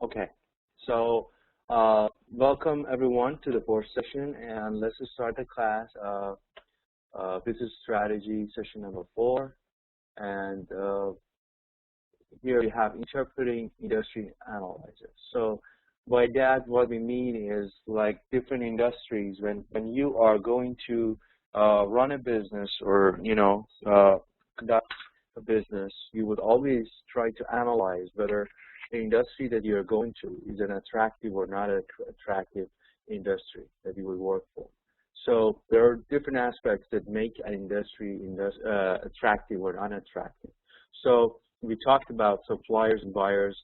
Okay, so welcome everyone to the fourth session, and let's just start the class. Business strategy session number 4, and here we have interpreting industry analysis. So by that, what we mean is like different industries. When you are going to run a business or conduct a business, you would always try to analyze whether the industry that you're going to is an attractive or not attractive industry that you will work for. So there are different aspects that make an industry attractive or unattractive. So we talked about suppliers and buyers.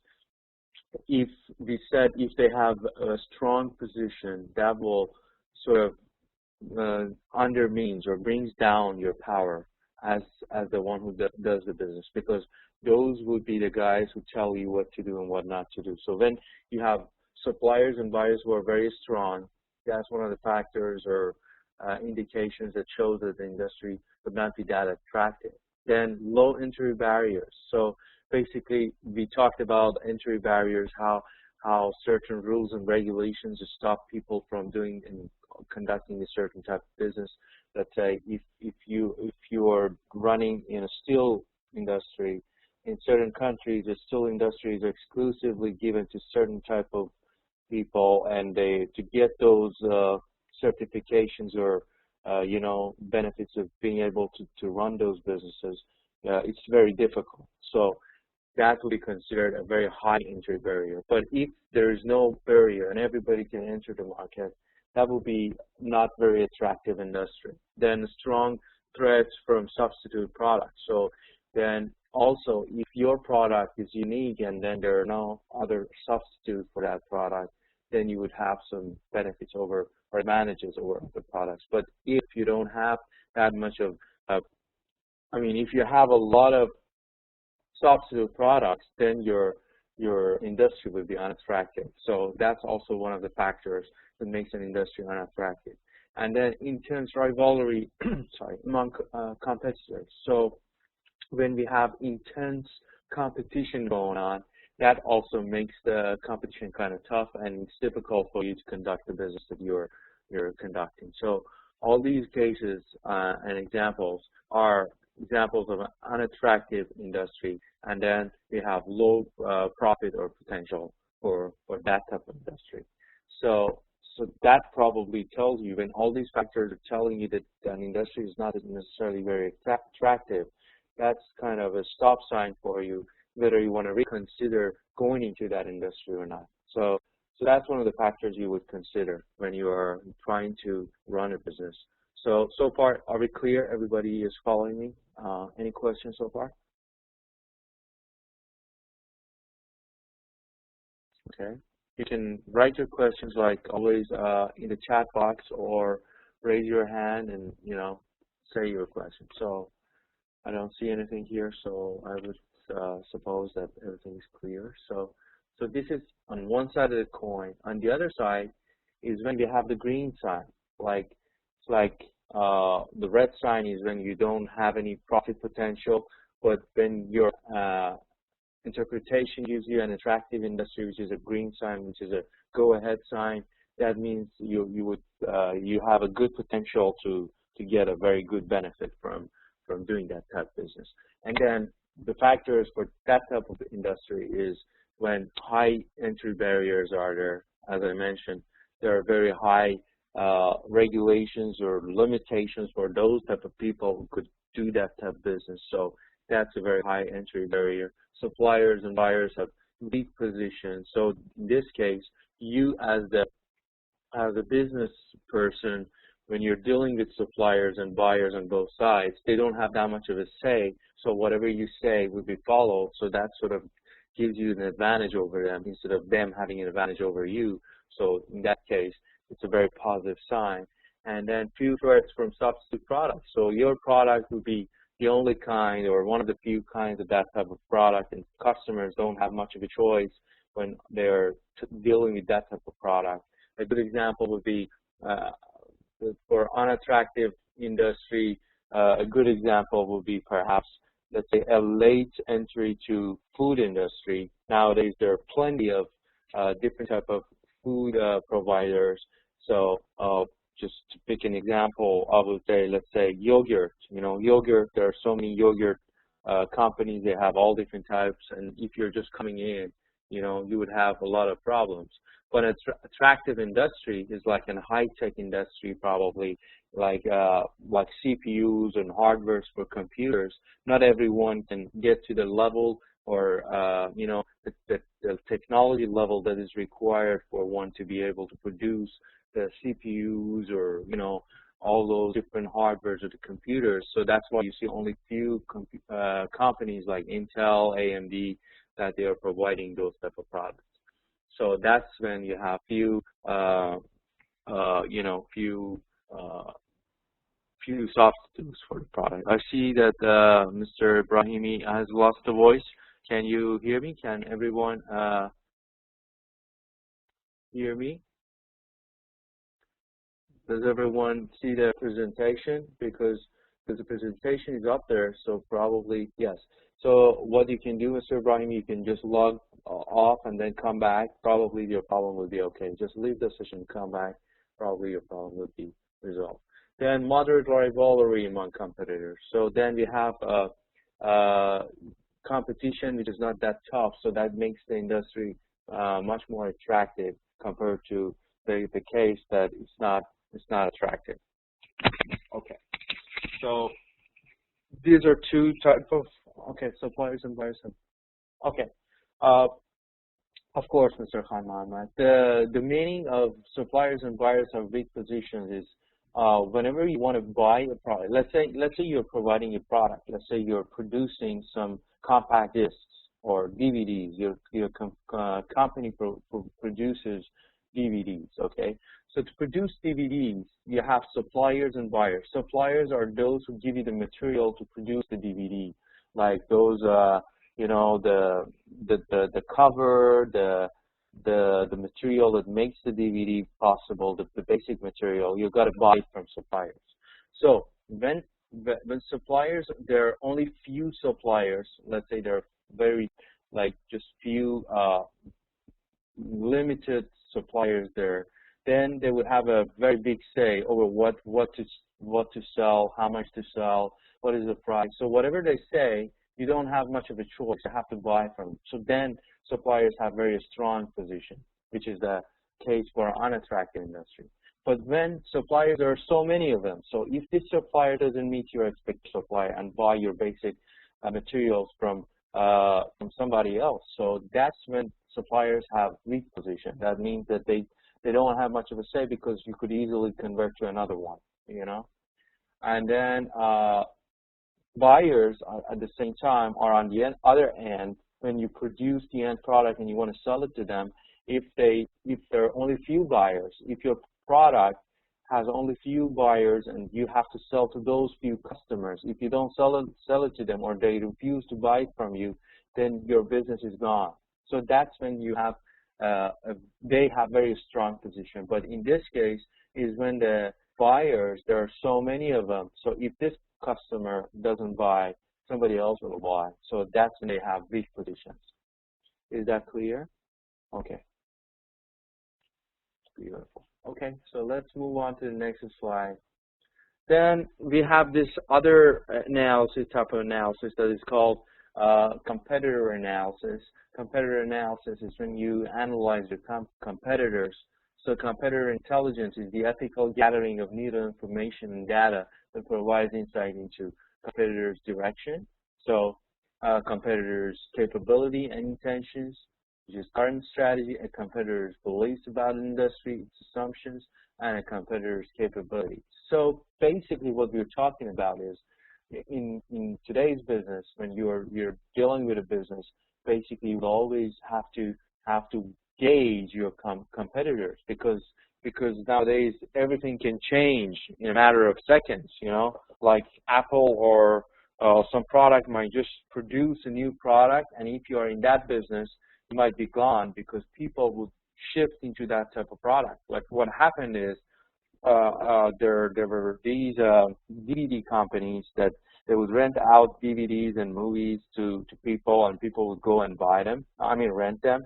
If we said if they have a strong position, that will sort of undermines or brings down your power as the one who does the business, because those would be the guys who tell you what to do and what not to do. So when you have suppliers and buyers who are very strong, that's one of the factors or indications that shows that the industry would not be that attractive. Then low entry barriers. So basically, we talked about entry barriers, how certain rules and regulations stop people from doing and conducting a certain type of business. Let's say if you are running in a steel industry, in certain countries, the steel industry is exclusively given to certain type of people, and to get those certifications or benefits of being able to run those businesses, it's very difficult. So that would be considered a very high entry barrier. But if there is no barrier and everybody can enter the market, that will be not very attractive industry. Then strong threats from substitute products. So then also, if your product is unique and then there are no other substitute for that product, then you would have some benefits over or advantages over the products. But if you don't have that much of, if you have a lot of substitute products, then your industry will be unattractive. So that's also one of the factors that makes an industry unattractive. And then intense rivalry, among competitors. So when we have intense competition going on, that also makes the competition kind of tough, and it's difficult for you to conduct the business that you're conducting. So all these cases and examples are examples of an unattractive industry, and then we have low profit or potential for that type of industry. So that probably tells you, when all these factors are telling you that an industry is not necessarily very attractive, that's kind of a stop sign for you, whether you want to reconsider going into that industry or not. So that's one of the factors you would consider when you are trying to run a business. So far, are we clear? Everybody is following me? Any questions so far? Okay. You can write your questions like always in the chat box, or raise your hand and say your question. So I don't see anything here, so I would suppose that everything is clear. So this is on one side of the coin. On the other side is when we have the green sign. It's like the red sign is when you don't have any profit potential, but when your interpretation gives you an attractive industry, which is a green sign, which is a go-ahead sign, that means you have a good potential to get a very good benefit from doing that type of business. And then the factors for that type of industry is when high entry barriers are there. As I mentioned, there are very high regulations or limitations for those type of people who could do that type of business. So that's a very high entry barrier. Suppliers and buyers have weak positions. So in this case, you as a business person, when you're dealing with suppliers and buyers on both sides, they don't have that much of a say. So whatever you say would be followed. So that sort of gives you an advantage over them instead of them having an advantage over you. So in that case, it's a very positive sign. And then few threats from substitute products. So your product would be the only kind or one of the few kinds of that type of product, and customers don't have much of a choice when they're dealing with that type of product. A good example would be for unattractive industry, a good example would be perhaps, let's say, a late entry to food industry. Nowadays, there are plenty of different type of food providers. So just to pick an example, I would say, let's say yogurt. Yogurt. There are so many yogurt companies. They have all different types, and if you're just coming in, you would have a lot of problems. But an attractive industry is like a high-tech industry, probably like CPUs and hardwares for computers. Not everyone can get to the level or the technology level that is required for one to be able to produce the CPUs or all those different hardwares of the computers. So that's why you see only few companies like Intel, AMD, that they are providing those type of products. So that's when you have few substitutes for the product. I see that Mr. Ibrahimi has lost the voice. Can you hear me? Can everyone hear me? Does everyone see the presentation? Because the presentation is up there, so probably yes. So what you can do, Mr. Ibrahim, you can just log off and then come back. Probably your problem will be okay. Just leave the session, come back. Probably your problem will be resolved. Then moderate rivalry among competitors. So then we have competition which is not that tough. So that makes the industry much more attractive compared to the case that it's not attractive. Okay. So these are two types of suppliers and buyers. Okay. Of course, Mr. Khan Mohammed. The meaning of suppliers and buyers of weak positions is whenever you want to buy a product. Let's say you're providing a product. Let's say you're producing some compact discs or DVDs. Your company produces DVDs. Okay. So to produce DVDs, you have suppliers and buyers. Suppliers are those who give you the material to produce the DVD, like those, the cover, the material that makes the DVD possible, the basic material. You've got to buy it from suppliers. So when suppliers, there are only few suppliers. Let's say there are very just few limited suppliers there. Then they would have a very big say over what to sell, how much to sell, what is the price. So whatever they say, you don't have much of a choice. You have to buy from them. So then suppliers have very strong position, which is the case for an unattractive industry. But when suppliers, there are so many of them. So if this supplier doesn't meet your expected supplier and buy your basic materials from somebody else, so that's when suppliers have weak position. That means that they don't have much of a say because you could easily convert to another one, And then buyers at the same time are on the other end. When you produce the end product and you want to sell it to them, if there are only few buyers, if your product has only few buyers and you have to sell to those few customers, if you don't sell it to them or they refuse to buy it from you, then your business is gone. So that's when you have they have very strong position. But in this case is when the buyers, there are so many of them. So if this customer doesn't buy, somebody else will buy. So that's when they have weak positions. Is that clear? Okay. Beautiful. Okay, so let's move on to the next slide. Then we have this other analysis, type of analysis that is called competitor analysis. Competitor analysis is when you analyze your competitors. So competitor intelligence is the ethical gathering of new information and data that provides insight into competitors' direction. So competitors' capability and intentions, which is current strategy, a competitor's beliefs about an industry, its assumptions, and a competitor's capabilities. So basically what we're talking about is in today's business, when you're dealing with a business, basically you always have to gauge your competitors because nowadays everything can change in a matter of seconds, like Apple or some product might just produce a new product, and if you are in that business, you might be gone because people would shift into that type of product. Like what happened is there were these DVD companies that they would rent out DVDs and movies to people, and people would go and buy them. Rent them.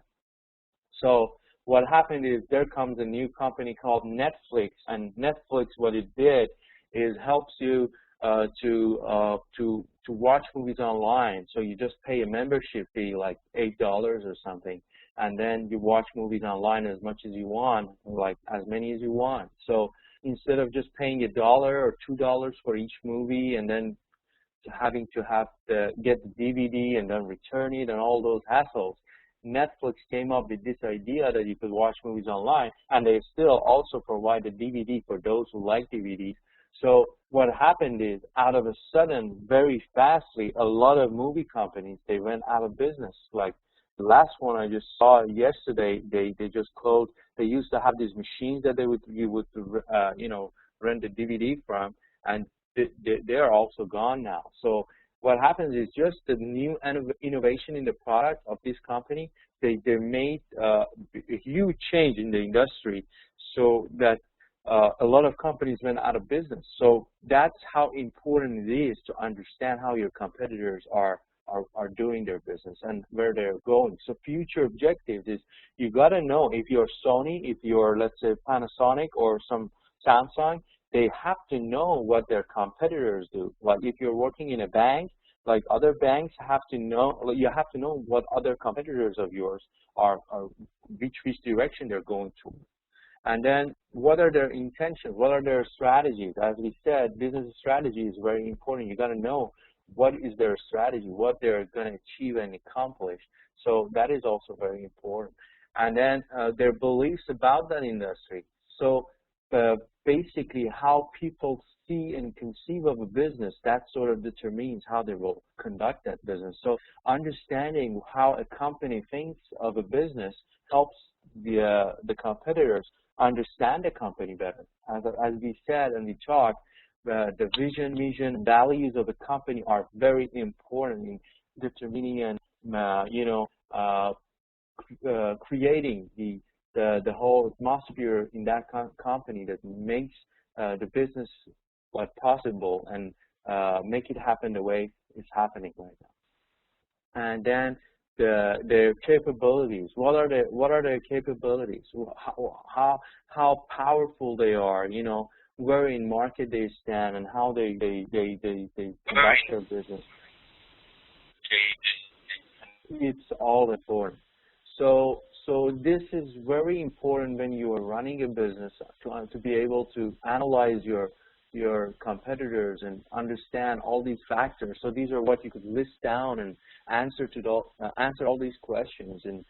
So what happened is there comes a new company called Netflix, and Netflix, what it did is helps you to watch movies online. So you just pay a membership fee like $8 or something, and then you watch movies online as much as you want, like as many as you want. So instead of just paying $1 or $2 for each movie and then having to get the DVD and then return it and all those hassles, Netflix came up with this idea that you could watch movies online, and they still also provide a DVD for those who like DVDs. So what happened is, out of a sudden, very fastly, a lot of movie companies, they went out of business. Like the last one I just saw yesterday, they just closed. They used to have these machines that you would rent the DVD from, and they're also gone now. So what happens is just the new innovation in the product of this company, they made a huge change in the industry, so that a lot of companies went out of business. So that's how important it is to understand how your competitors are doing their business and where they're going. So future objectives is you got to know if you're Sony, if you're, let's say, Panasonic or some Samsung, they have to know what their competitors do. Like if you're working in a bank, like other banks have to know, you have to know what other competitors of yours are which direction they're going to. And then what are their intentions? What are their strategies? As we said, business strategy is very important. You got to know what is their strategy, what they're going to achieve and accomplish. So that is also very important. And then their beliefs about that industry. So basically how people see and conceive of a business, that sort of determines how they will conduct that business. So understanding how a company thinks of a business helps the competitors understand the company better. As we said and we talked, the vision, mission, values of a company are very important in determining and creating the whole atmosphere in that company that makes the business possible and make it happen the way it's happening right now. And then their capabilities. What are their capabilities? How powerful they are? You know, where in market they stand and how they conduct their business. It's all important. So this is very important when you are running a business to be able to analyze your competitors and understand all these factors. So these are what you could list down and answer all these questions, and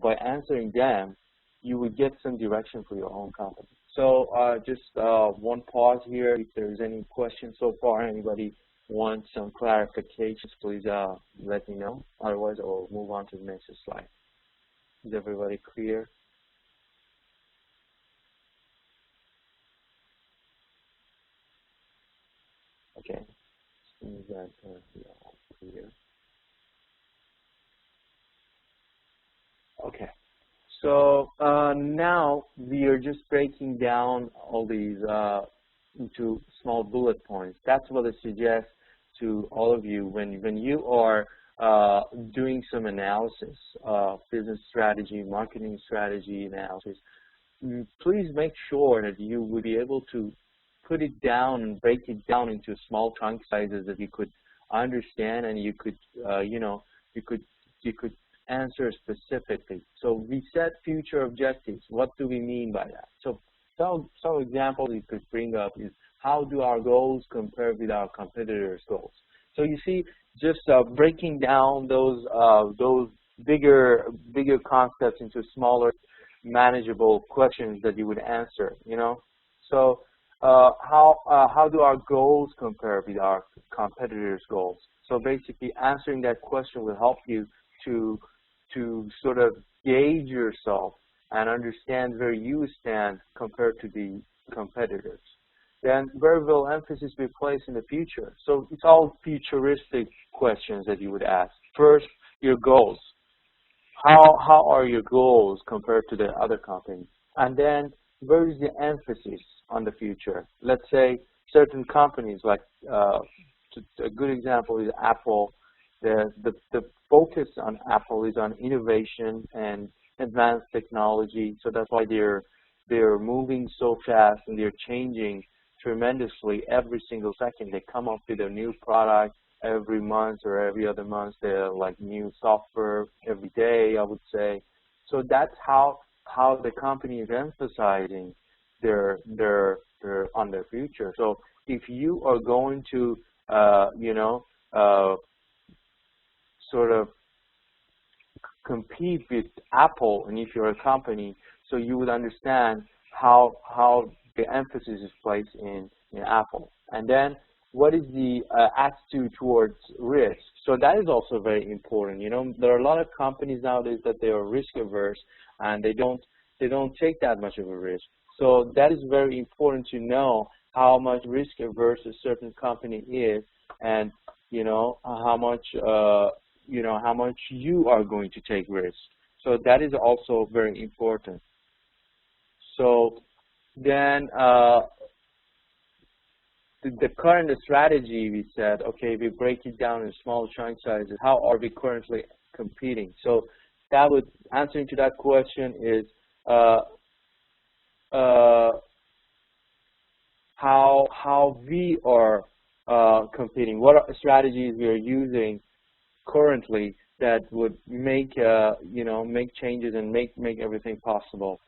by answering them, you would get some direction for your own company. So just one pause here. If there's any questions so far, anybody wants some clarifications, please let me know. Otherwise, I'll move on to the next slide. Is everybody clear? Okay, seems that we are all clear. Okay, so now we are just breaking down all these into small bullet points. That's what I suggest to all of you when you are doing some analysis, business strategy, marketing strategy analysis. Please make sure that you will be able to put it down and break it down into small chunk sizes that you could understand and you could you could answer specifically. So we set future objectives. What do we mean by that? So some examples you could bring up is, how do our goals compare with our competitors' goals? So you see, just breaking down those bigger concepts into smaller, manageable questions that you would answer. You know, so how do our goals compare with our competitors' goals? So basically, answering that question will help you to sort of gauge yourself and understand where you stand compared to the competitors. Then where will emphasis be placed in the future? So it's all futuristic questions that you would ask. First, your goals. How are your goals compared to the other companies? And then where is the emphasis on the future? Let's say certain companies, like a good example is Apple. The focus on Apple is on innovation and advanced technology. So that's why they're moving so fast and they're changing tremendously every single second. They come up with a new product every month or every other month. They're like new software every day, I would say. So that's how the company is emphasizing their on their future. So if you are going to sort of compete with Apple, and if you're a company, so you would understand how the emphasis is placed in Apple. And then what is the attitude towards risk? So that is also very important. You know, there are a lot of companies nowadays that they are risk averse and they don't take that much of a risk. So that is very important to know how much risk averse a certain company is, and how much you are going to take risk. So that is also very important. So then the current strategy, we said, okay, we break it down in small chunk sizes. How are we currently competing? So that would, answering to that question is how we are competing. What are strategies we are using currently that would make make changes and make everything possible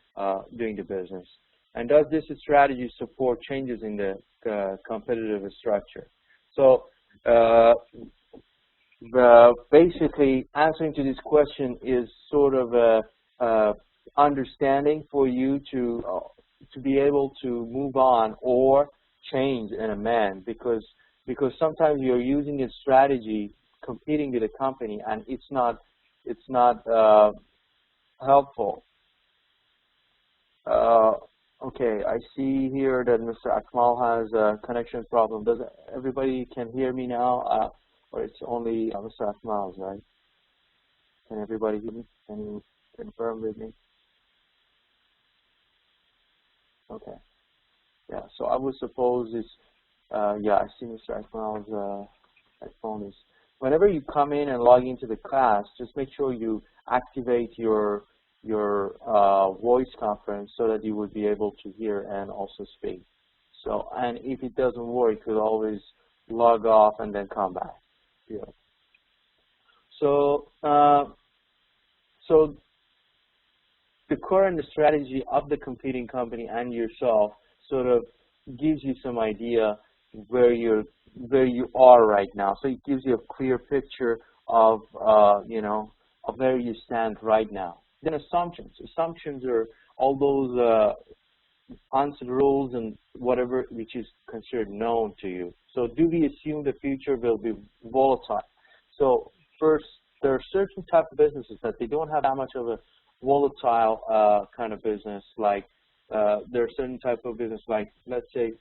doing the business. And does this strategy support changes in the competitive structure? So basically answering to this question is sort of a understanding for you to be able to move on or change and amend, because sometimes you're using a strategy competing with a company and it's not helpful. Okay, I see here that Mr. Akmal has a connection problem. Does everybody can hear me now, or it's only Mr. Akmal's, right? Can everybody hear me? Can you confirm with me? Okay. Yeah. So I would suppose it's yeah. I see Mr. Akmal's phone is. Whenever you come in and log into the class, just make sure you activate your voice conference so that you would be able to hear and also speak. So, and if it doesn't work, you'll always log off and then come back. Yeah. So, so the current strategy of the competing company and yourself sort of gives you some idea where you are right now. So it gives you a clear picture of of where you stand right now. Then assumptions. Assumptions are all those unsaid rules and whatever which is considered known to you. So do we assume the future will be volatile? So first, there are certain type of businesses that they don't have that much of a volatile kind of business. Like there are certain type of business, like let's say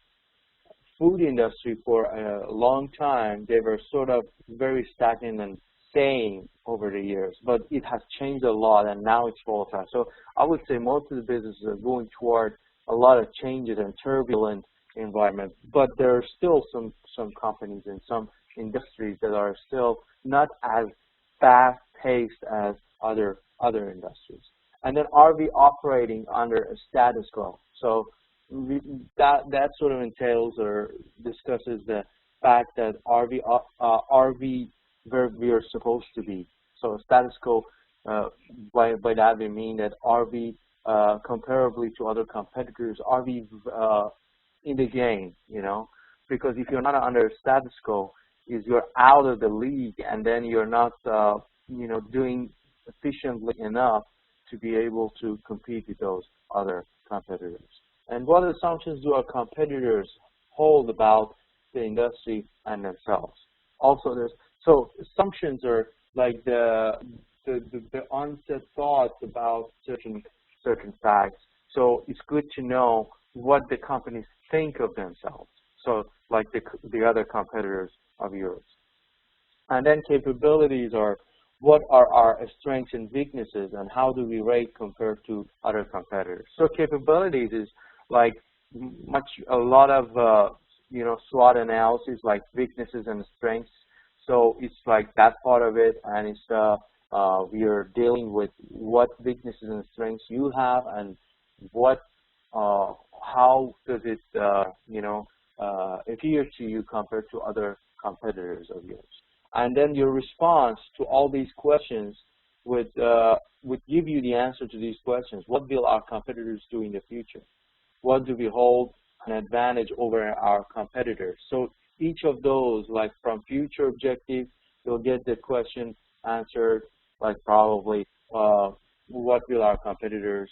food industry. For a long time they were sort of very stagnant and same over the years, but it has changed a lot and now it's volatile. So I would say most of the businesses are going toward a lot of changes and turbulent environment, but there are still some companies and some industries that are still not as fast-paced as other industries. And then are we operating under a status quo? So that sort of entails or discusses the fact that are we where we are supposed to be. So status quo, by that we mean that are we comparably to other competitors, are we in the game, because if you're not under status quo, you're out of the league, and then you're not doing efficiently enough to be able to compete with those other competitors. And what assumptions do our competitors hold about the industry and themselves? Also, so assumptions are like the onset thoughts about certain facts. So it's good to know what the companies think of themselves. So like the other competitors of yours. And then capabilities are what are our strengths and weaknesses, and how do we rate compared to other competitors. So capabilities is like a lot of SWOT analysis, like weaknesses and strengths. So it's like that part of it, and it's we are dealing with what weaknesses and strengths you have, and what, how does it, appear to you compared to other competitors of yours. And then your response to all these questions would give you the answer to these questions. What will our competitors do in the future? What do we hold an advantage over our competitors? So each of those, like from future objectives, you'll get the question answered, like probably what will our competitors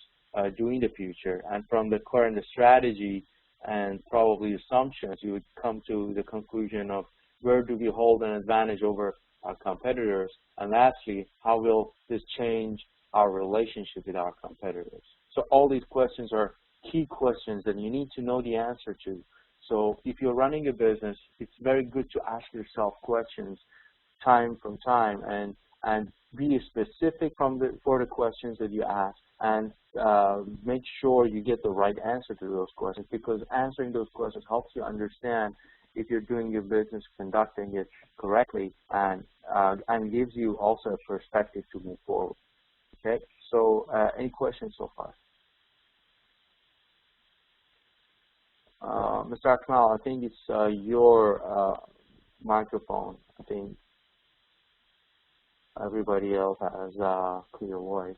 do in the future? And from the current strategy and probably assumptions, you would come to the conclusion of where do we hold an advantage over our competitors? And lastly, how will this change our relationship with our competitors? So all these questions are key questions that you need to know the answer to. So if you're running a business, it's very good to ask yourself questions time from time, and be specific for the questions that you ask, and make sure you get the right answer to those questions, because answering those questions helps you understand if you're doing your business, conducting it correctly, and gives you also a perspective to move forward. Okay, so any questions so far? Mr. Akmal, I think it's your microphone. I think everybody else has a clear voice.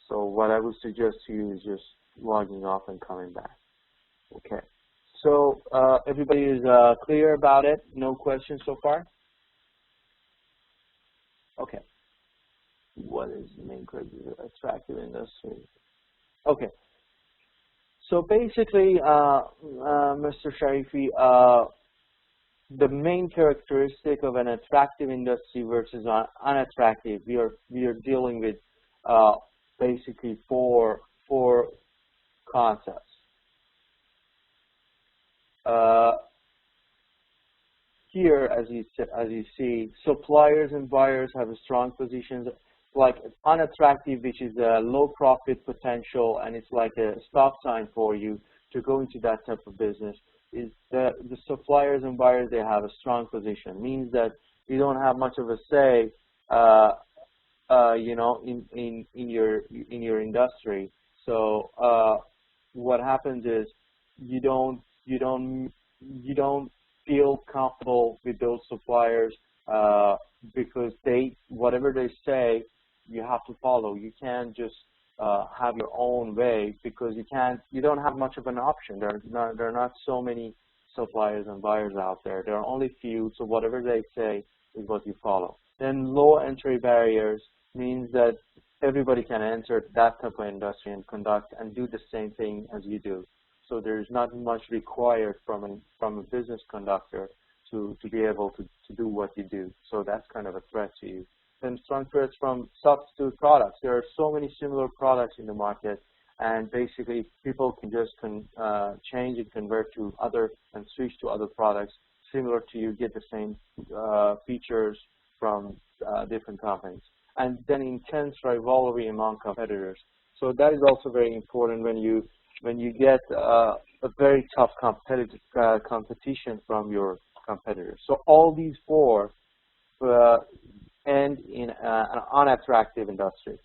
So what I would suggest to you is just logging off and coming back. Okay. So everybody is clear about it? No questions so far? Okay. What is the main criteria? Attractive industry. Okay. So basically, Mr. Sharifi, the main characteristic of an attractive industry versus unattractive, we are dealing with basically four concepts. Here, as you see, suppliers and buyers have a strong positions. Like unattractive, which is a low profit potential, and it's like a stop sign for you to go into that type of business. Is the suppliers and buyers, they have a strong position. Means that you don't have much of a say, in your industry. So what happens is you don't feel comfortable with those suppliers because whatever they say, you have to follow. You can't just have your own way, because you don't have much of an option. There are not so many suppliers and buyers out there. There are only few, so whatever they say is what you follow. Then low entry barriers means that everybody can enter that type of industry and conduct and do the same thing as you do. So there's not much required from a business conductor to be able to do what you do. So that's kind of a threat to you. Then strong threats from substitute products. There are so many similar products in the market, and basically people can just change and convert to other and switch to other products similar to you, get the same features from different companies. And then intense rivalry among competitors. So that is also very important when you get a very tough competition from your competitors. So all these four end in an unattractive industry.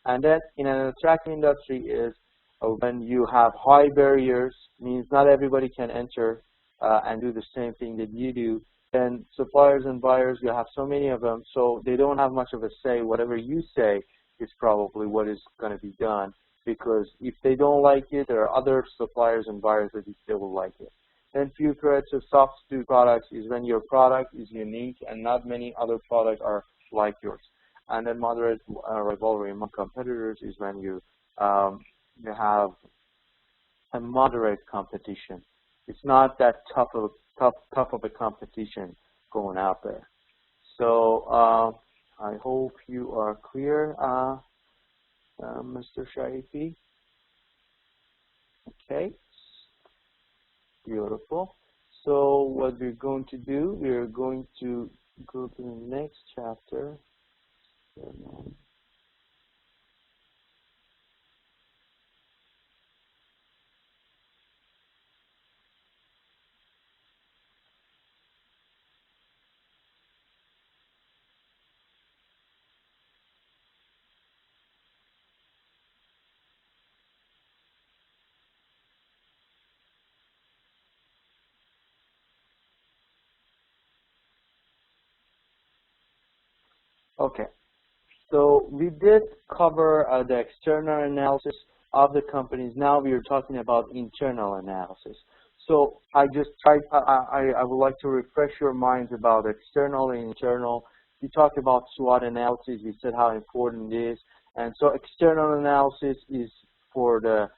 And then in an attractive industry is when you have high barriers, means not everybody can enter and do the same thing that you do. Then suppliers and buyers, you have so many of them, so they don't have much of a say. Whatever you say is probably what is going to be done, because if they don't like it, there are other suppliers and buyers that they will like it. Then few threats of substitute products is when your product is unique and not many other products are like yours. And then moderate rivalry among competitors is when you have a moderate competition. It's not that tough of a competition going out there. So I hope you are clear, Mr. Sharifi. Okay, beautiful. So what we're going to do, we're going to go to the next chapter. Okay. So we did cover the external analysis of the companies. Now we are talking about internal analysis. So I would like to refresh your minds about external and internal. We talked about SWOT analysis. We said how important it is. And so external analysis is for the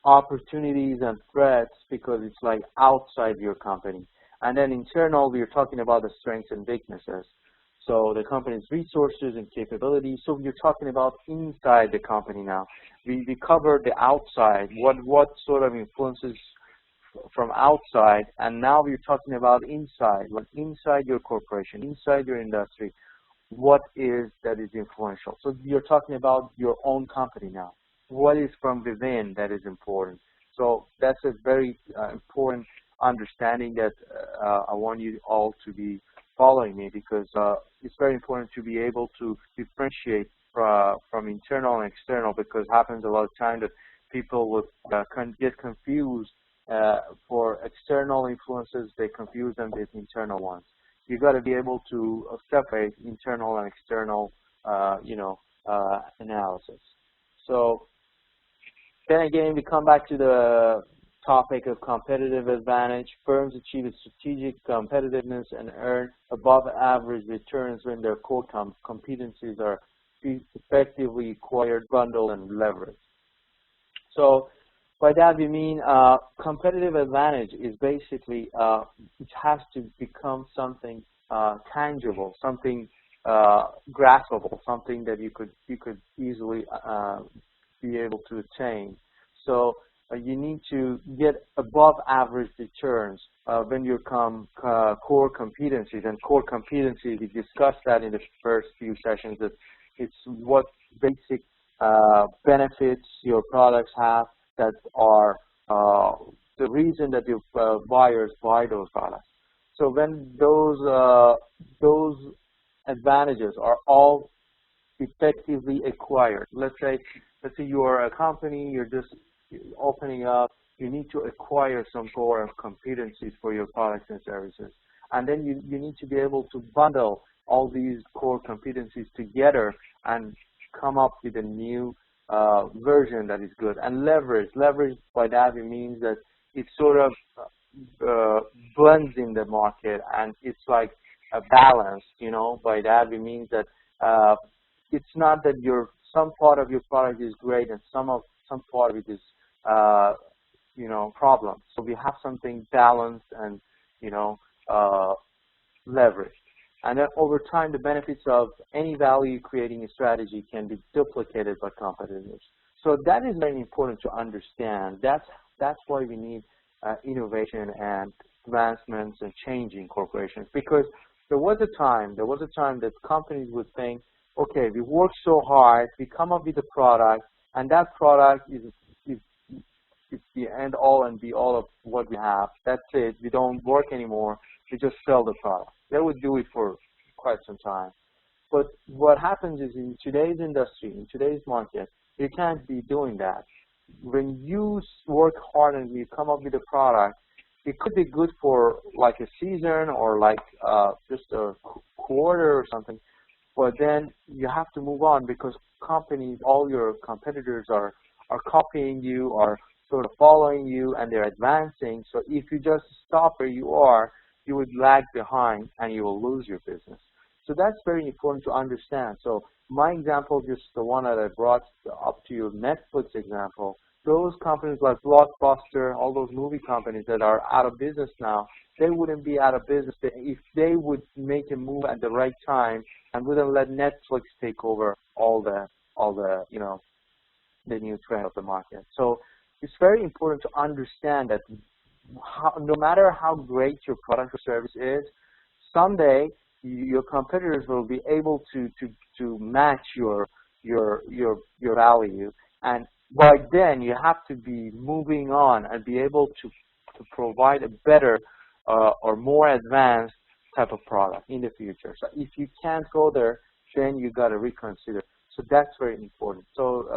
opportunities and threats because it's like outside your company. And then internal, we are talking about the strengths and weaknesses. So the company's resources and capabilities. So you're talking about inside the company now. We covered the outside, what sort of influences from outside, and now we're talking about inside, like inside your corporation, inside your industry, what is that is influential. So you're talking about your own company now. What is from within that is important. So that's a very important understanding that I want you all to be following me, because it's very important to be able to differentiate from internal and external, because it happens a lot of time that people would get confused for external influences. They confuse them with internal ones. You got to be able to separate internal and external, analysis. So then again, we come back to the topic of competitive advantage. Firms achieve a strategic competitiveness and earn above average returns when their core competencies are effectively acquired, bundled, and leveraged. So by that we mean competitive advantage is basically it has to become something tangible, something graspable, something that you could easily be able to attain. So you need to get above average returns when you come core competencies. And core competencies, we discussed that in the first few sessions, that it's what basic benefits your products have that are the reason that your buyers buy those products. So when those advantages are all effectively acquired, let's say you are a company, you're just opening up, you need to acquire some core competencies for your products and services. And then you need to be able to bundle all these core competencies together and come up with a new version that is good. And leverage by that it means that it sort of blends in the market, and it's like a balance, by that it means that it's not that some part of your product is great and some part of it is problem. So we have something balanced and leveraged. And then over time, the benefits of any value creating strategy can be duplicated by competitors. So that is very important to understand. That's why we need innovation and advancements and change in corporations, because there was a time that companies would think, okay, we work so hard, we come up with a product, and that product is the end all and be all of what we have. That's it. We don't work anymore. We just sell the product. They would do it for quite some time. But what happens is in today's industry, in today's market, you can't be doing that. When you work hard and you come up with a product, it could be good for like a season or like just a quarter or something, but then you have to move on because companies, all your competitors are copying you, are sort of following you, and they're advancing. So if you just stop where you are, you would lag behind and you will lose your business. So that's very important to understand. So my example, just the one that I brought up to you, Netflix example, those companies like Blockbuster, all those movie companies that are out of business now, they wouldn't be out of business if they would make a move at the right time and wouldn't let Netflix take over all the new trend of the market. So it's very important to understand that no matter how great your product or service is, someday your competitors will be able to match your value, and by then you have to be moving on and be able to provide a better or more advanced type of product in the future. So if you can't go there, then you got to reconsider. So that's very important. So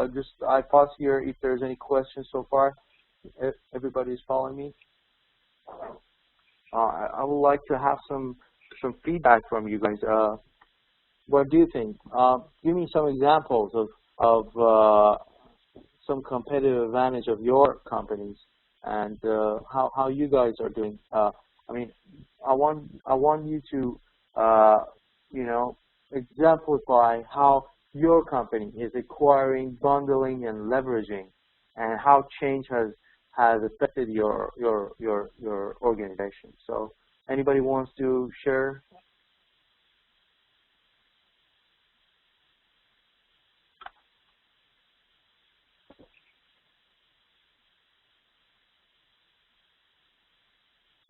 I pause here if there's any questions so far. Everybody's following me? I would like to have some some feedback from you guys. What do you think? Give me some examples of some competitive advantage of your companies and how you guys are doing. I mean, I want you to you know, exemplify how your company is acquiring, bundling, and leveraging, and how change has affected your organization. So, anybody wants to share?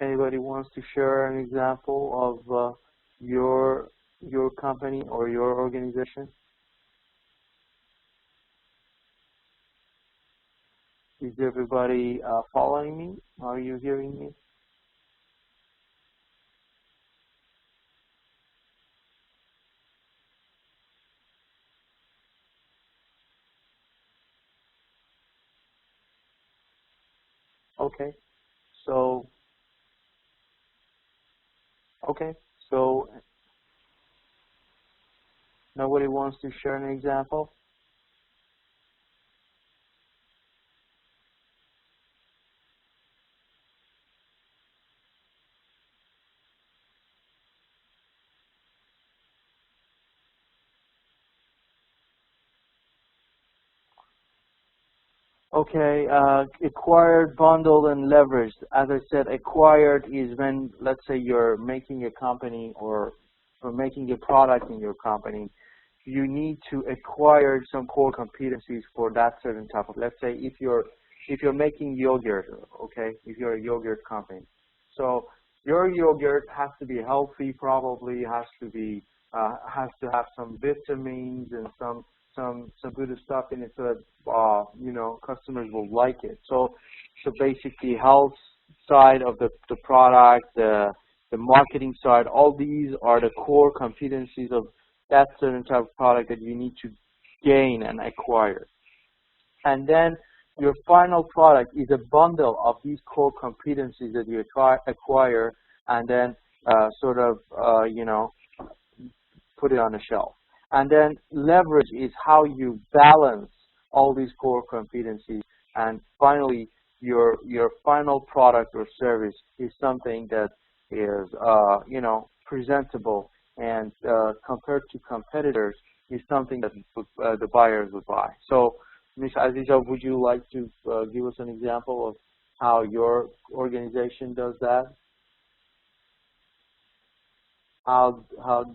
Anybody wants to share an example of your company or your organization? Is everybody following me? Are you hearing me? Okay. So, okay. So, nobody wants to share an example? Okay, acquired, bundled, and leveraged. As I said, acquired is when, let's say, you're making a company or making a product in your company. You need to acquire some core competencies for that certain type of. Let's say if you're making yogurt, okay, if you're a yogurt company, so your yogurt has to be healthy, probably has to have some vitamins and some good stuff in it so that you know, customers will like it. So basically, health side of the product, the marketing side, all these are the core competencies of that certain type of product that you need to gain and acquire. And then your final product is a bundle of these core competencies that you acquire, and then sort of you know, put it on the shelf. And then leverage is how you balance all these core competencies. And finally, your final product or service is something that is you know, presentable and compared to competitors is something that the buyers would buy. So, Ms. Aziza, would you like to give us an example of how your organization does that? How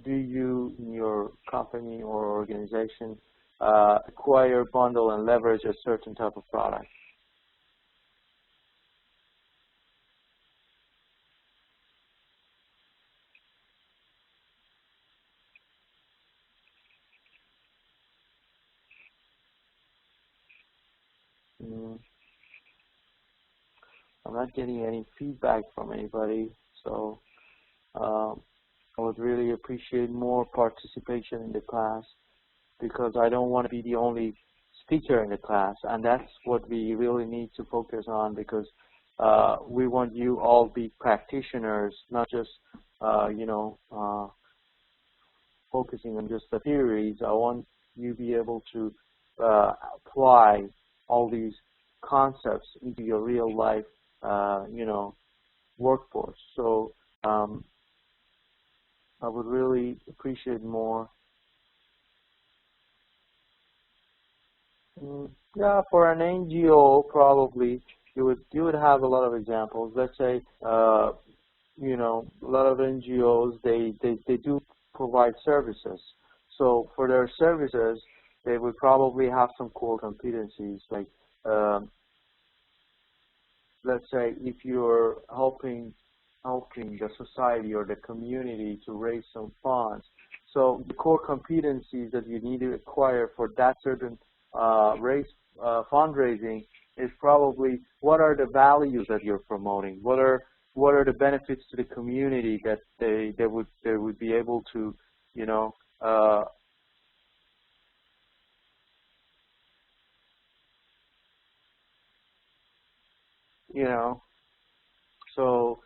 do you, in your company or organization, acquire, bundle, and leverage a certain type of product? Mm, I'm not getting any feedback from anybody, so I would really appreciate more participation in the class, because I don't want to be the only speaker in the class, and that's what we really need to focus on, because we want you all be practitioners, not just you know, focusing on just the theories. I want you to be able to apply all these concepts into your real life you know, workforce. So I would really appreciate more. Yeah, for an NGO, probably you would have a lot of examples. Let's say, you know, a lot of NGOs they do provide services. So for their services, they would probably have some core competencies. Like, let's say, if you're helping the society or the community to raise some funds. So the core competencies that you need to acquire for that certain fundraising is probably what are the values that you're promoting, what are the benefits to the community that they would be able to, you know, so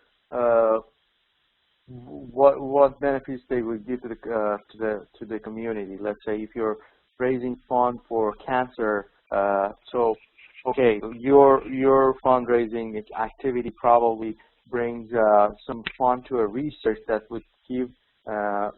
what benefits they will give to the community. Let's say if you're raising fund for cancer, so okay, your fundraising activity probably brings some fund to a research that would give a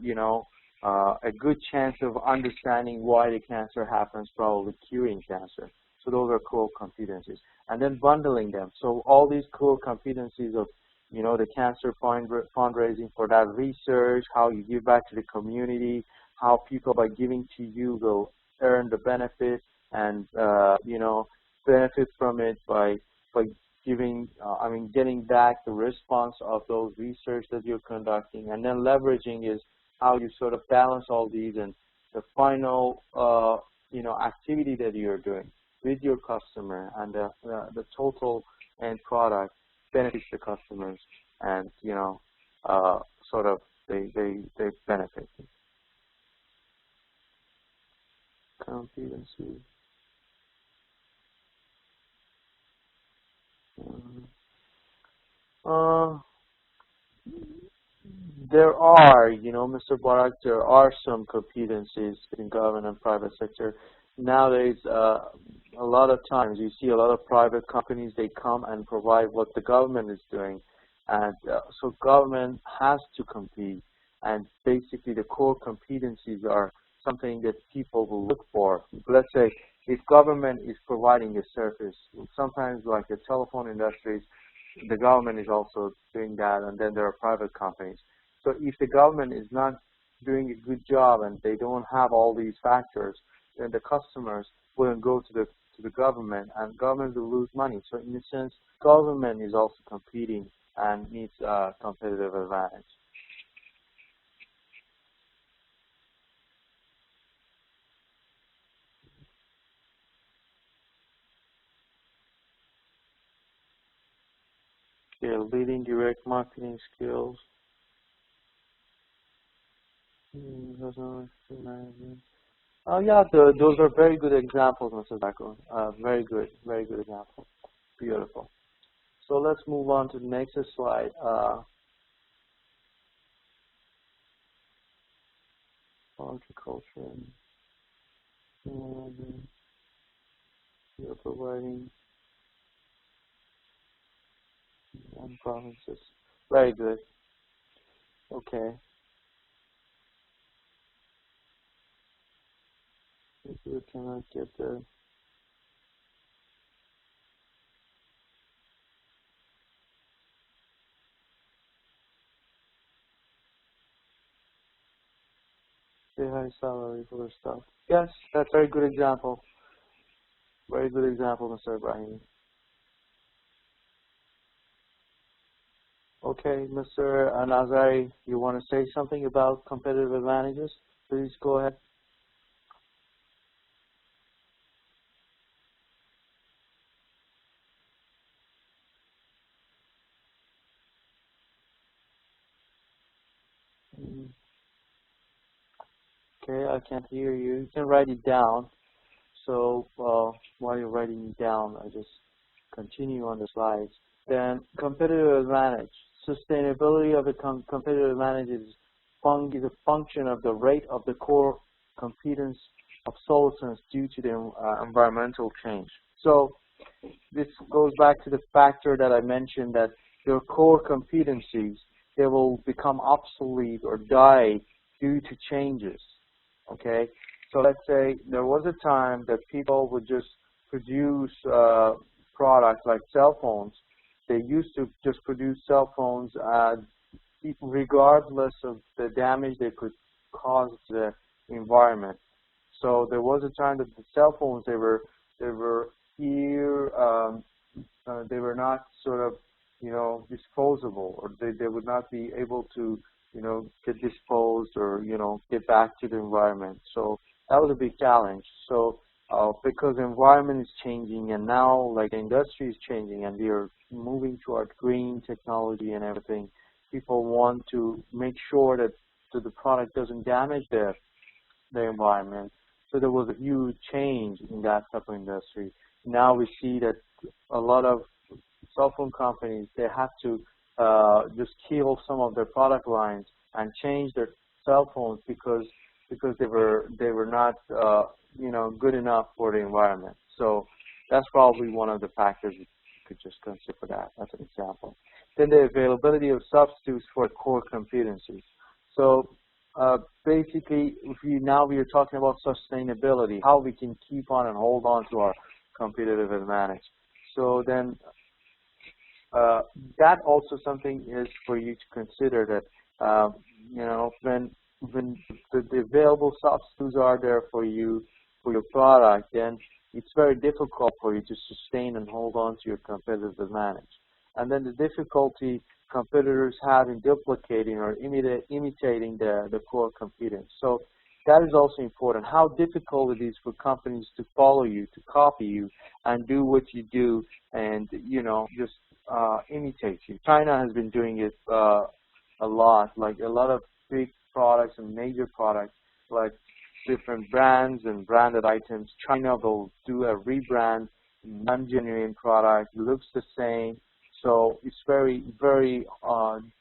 good chance of understanding why the cancer happens, probably curing cancer. So those are core competencies. And then bundling them. So all these core competencies of, the cancer fundraising for that research, how you give back to the community, how people by giving to you will earn the benefit and, benefit from it by giving, getting back the response of those research that you're conducting. And then leveraging is how you sort of balance all these and the final, activity that you're doing with your customer and the total end product benefits the customers and, sort of they benefit. Competency. There are, Mr. Barak, there are some competencies in government and private sector. Nowadays, a lot of times you see a lot of private companies, they come and provide what the government is doing. And so government has to compete. And basically the core competencies are something that people will look for. Let's say if government is providing a service, sometimes like the telephone industries, the government is also doing that, and then there are private companies. So if the government is not doing a good job and they don't have all these factors, then the customers wouldn't go to the government, and government will lose money. So in a sense, government is also competing and needs a competitive advantage. Okay, leading direct marketing skills. Oh yeah, those are very good examples, Mr. Zako. Very good example. Beautiful. So let's move on to the next slide. Horticulture. You're providing and provinces. Very good. Okay. If you cannot get the high salary for stuff. Yes, that's a very good example. Very good example, Mr. Ibrahim. Okay, Mr. Nazari, you want to say something about competitive advantages? Please go ahead. Okay, I can't hear you. You can write it down. So while you're writing it down, I just continue on the slides. Then competitive advantage. Sustainability of the competitive advantage is a function of the rate of the core competence obsolescence due to the environmental change. So this goes back to the factor that I mentioned, that your core competencies, they will become obsolete or die due to changes. Okay, so let's say there was a time that people would just produce products like cell phones. They used to just produce cell phones regardless of the damage they could cause to the environment. So there was a time that the cell phones, they were not sort of, disposable, or they would not be able to, get disposed or, get back to the environment. So that was a big challenge. So because the environment is changing, and now like the industry is changing and we are moving toward green technology and everything, people want to make sure that the product doesn't damage the environment. So there was a huge change in that type of industry. Now we see that a lot of cell phone companies, they have to just kill some of their product lines and change their cell phones because they were not good enough for the environment. So that's probably one of the factors you could just consider for that as an example. Then the availability of substitutes for core competencies. So basically, we are talking about sustainability, how we can keep on and hold on to our competitive advantage. So then that also something is for you to consider, that when the available substitutes are there for you for your product, then it's very difficult for you to sustain and hold on to your competitive advantage. And then the difficulty competitors have in duplicating or imitating the core competence. So that is also important, how difficult it is for companies to follow you, to copy you, and do what you do, and just imitate you. China has been doing it a lot, like a lot of big products and major products, like different brands and branded items. China will do a rebrand, non-genuine product, looks the same. So it's very, very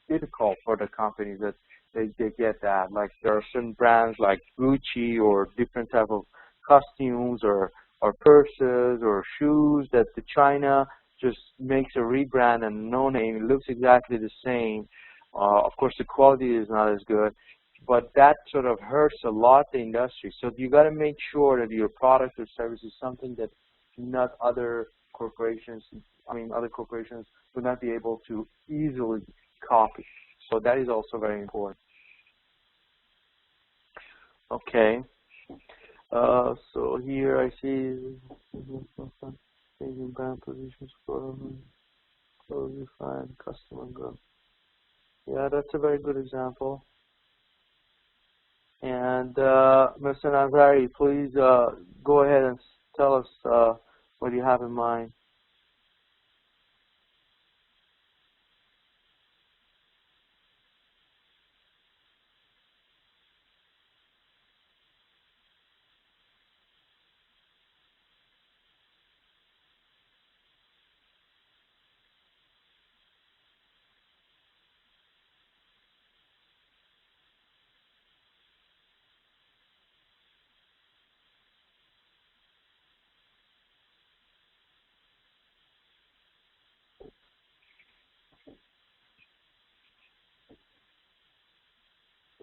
difficult for the companies that they get that. Like there are certain brands like Gucci or different type of costumes or purses or shoes that the China just makes a rebrand and no name. It looks exactly the same. Of course, the quality is not as good, but that sort of hurts a lot the industry. So you got to make sure that your product or service is something that not other corporations would not be able to easily copy. So that is also very important. Okay. So here I see changing brand positions for refined customer growth. Yeah, that's a very good example. And Mr. Nazari, please go ahead and tell us what you have in mind.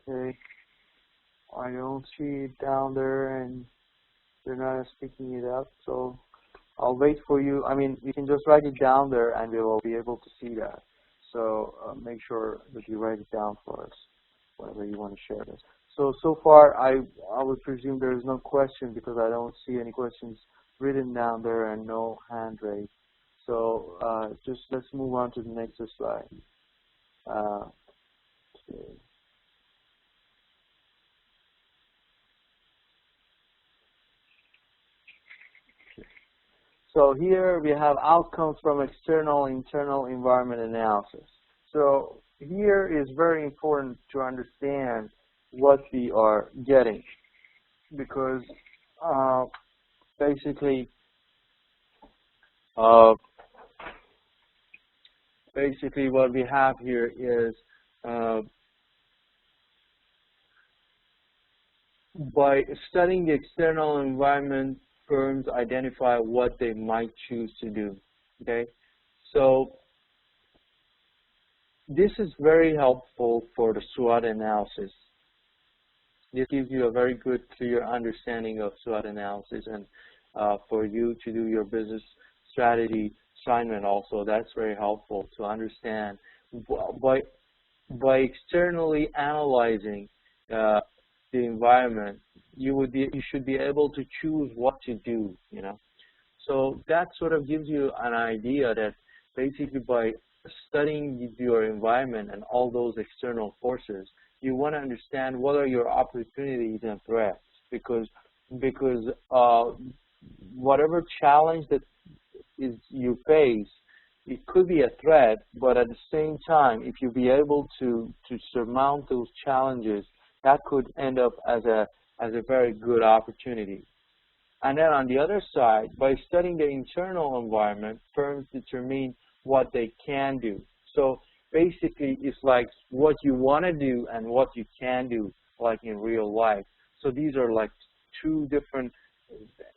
Okay. I don't see it down there, and they're not speaking it up, so I'll wait for you. I mean, you can just write it down there, and we will be able to see that. So make sure that you write it down for us whenever you want to share this. So far, I would presume there is no question because I don't see any questions written down there and no hand raised. So just let's move on to the next slide. Okay. So here we have outcomes from external internal environment analysis. So here is very important to understand what we are getting, because basically what we have here is by studying the external environment, firms identify what they might choose to do. Okay, so this is very helpful for the SWOT analysis. This gives you a very good, clear understanding of SWOT analysis, and for you to do your business strategy assignment also, that's very helpful to understand. By externally analyzing the environment, you should be able to choose what to do, So that sort of gives you an idea that basically by studying your environment and all those external forces, you want to understand what are your opportunities and threats, because whatever challenge that you face, it could be a threat, but at the same time, if you be able to surmount those challenges, that could end up as a very good opportunity. And then on the other side, by studying the internal environment, firms determine what they can do. So basically it's like what you want to do and what you can do, like in real life. So these are like two different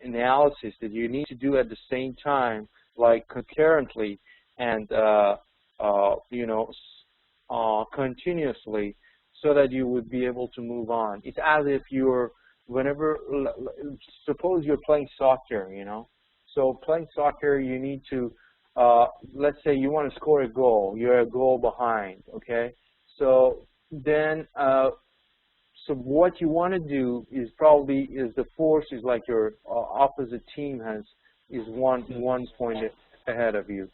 analyses that you need to do at the same time, like concurrently and continuously, so that you would be able to move on. It's as if you're, suppose you're playing soccer, So playing soccer, you need to, let's say you want to score a goal. You're a goal behind, okay? So then, so what you want to do is the force is like your opposite team is one point ahead of you.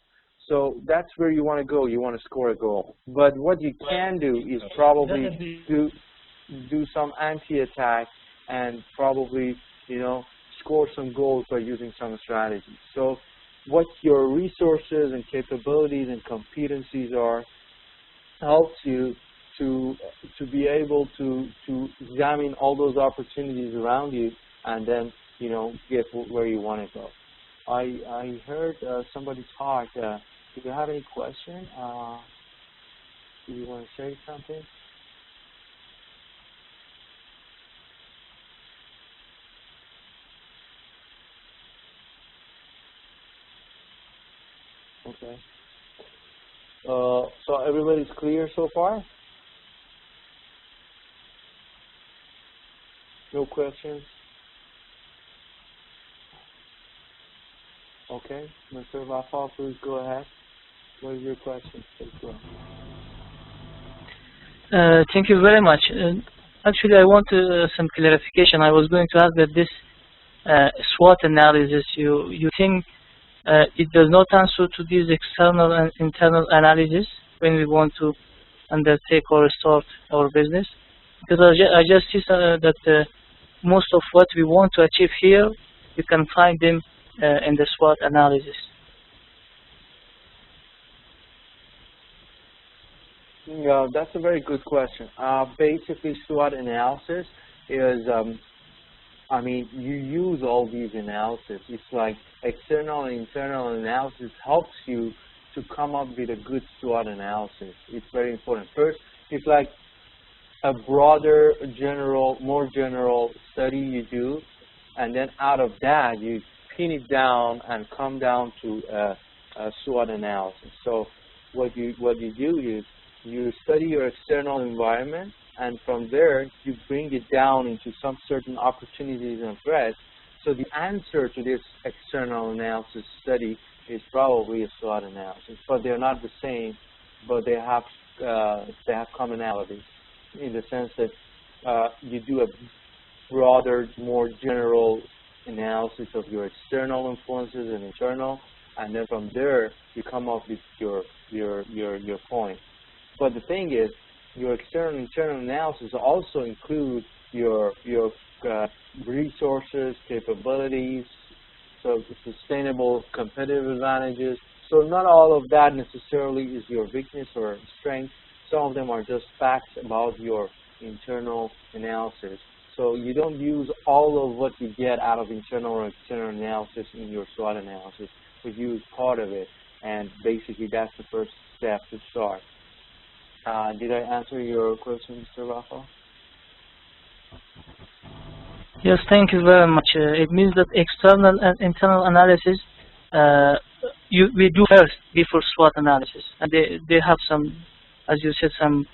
So that's where you want to go. You want to score a goal. But what you can do is probably do some anti-attack and probably, score some goals by using some strategies. So what your resources and capabilities and competencies are helps you to be able to examine all those opportunities around you and then, get where you want to go. I heard somebody talk. Do you have any question? Do you want to say something? Okay. So everybody's clear so far? No questions? Okay. Mr. Rafal, please go ahead. What is your question? Please go. Thank you very much. Actually, I want some clarification. I was going to ask that this SWOT analysis, you think it does not answer to these external and internal analysis when we want to undertake or start our business? Because I just see that most of what we want to achieve here, you can find them in the SWOT analysis. Yeah, that's a very good question. Basically, SWOT analysis is, you use all these analyses. It's like external and internal analysis helps you to come up with a good SWOT analysis. It's very important. First, it's like a broader, more general study you do, and then out of that, you pin it down and come down to a SWOT analysis. So what you do is you study your external environment, and from there you bring it down into some certain opportunities and threats. So the answer to this external analysis study is probably a SWOT analysis, but they're not the same, but they have commonalities in the sense that you do a broader, more general analysis of your external influences and internal, and then from there you come up with your point. But the thing is, your external and internal analysis also include your resources, capabilities, so sustainable competitive advantages. So not all of that necessarily is your weakness or strength. Some of them are just facts about your internal analysis. So you don't use all of what you get out of internal or external analysis in your SWOT analysis, but use part of it. And basically that's the first step to start. Did I answer your question, Mr. Rafa? Yes, thank you very much. It means that external and internal analysis we do first before SWOT analysis, and they have some, as you said, some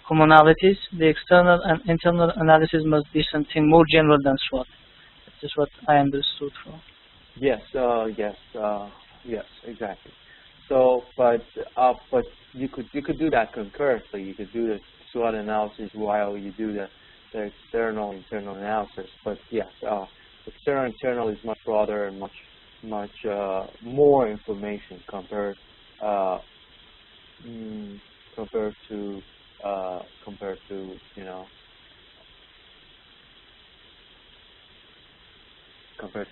commonalities. The external and internal analysis must be something more general than SWOT. That is what I understood from. Yes, yes, exactly. So, but you could do that concurrently. You could do the SWOT analysis while you do the external internal analysis. But yes, external internal is much broader and much more information compared to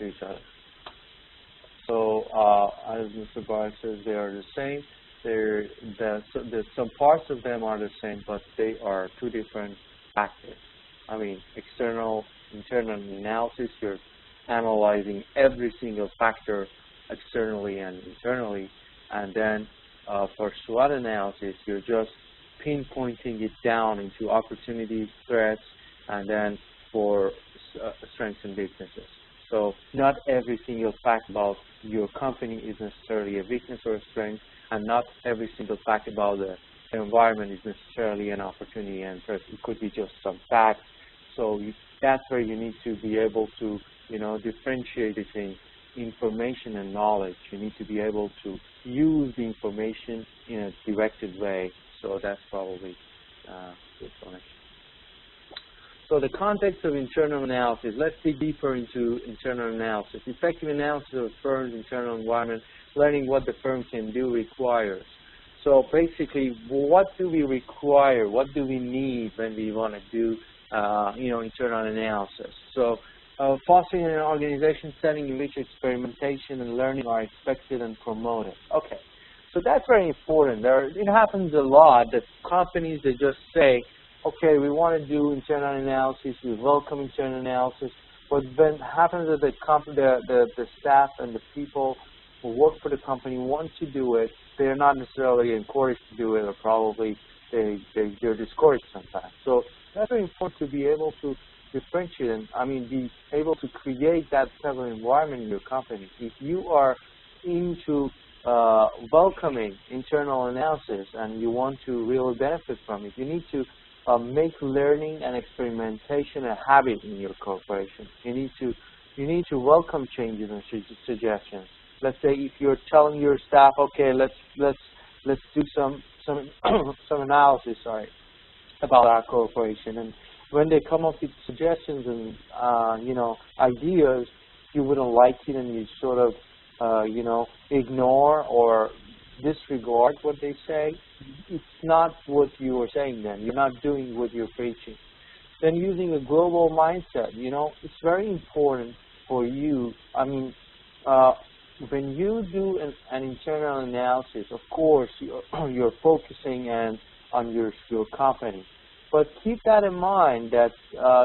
each other. So as Mr. Barr says, they are the same. Some parts of them are the same, but they are two different factors. I mean, external, internal analysis, you're analyzing every single factor externally and internally, and then For SWOT analysis, you're just pinpointing it down into opportunities, threats, and then for strengths and weaknesses. So not every single fact about your company is necessarily a weakness or a strength, and not every single fact about the environment is necessarily an opportunity and threat. It could be just some facts. So that's where you need to be able to, differentiate between information and knowledge. You need to be able to use the information in a directed way. So that's probably good for me. So the context of internal analysis, let's dig deeper into internal analysis. Effective analysis of a firm's internal environment, learning what the firm can do requires. So basically, what do we require? What do we need when we want to do, internal analysis? So fostering an organization setting in which experimentation and learning are expected and promoted. Okay, so that's very important. It happens a lot that companies, they just say, okay, we want to do internal analysis, we welcome internal analysis, but then happens that the staff and the people who work for the company want to do it, they're not necessarily encouraged to do it, or probably they're discouraged sometimes. So that's very important to be able to differentiate and, be able to create that type of environment in your company. If you are into welcoming internal analysis and you want to really benefit from it, you need to make learning and experimentation a habit in your corporation. You need to welcome changes and suggestions. Let's say if you're telling your staff, okay, let's do some analysis, about our corporation, and when they come up with suggestions and ideas, you wouldn't like it, and you sort of ignore or disregard what they say. It's not what you are saying then. You're not doing what you're preaching. Then using a global mindset, it's very important for you. When you do an internal analysis, of course, you're focusing on your company. But keep that in mind that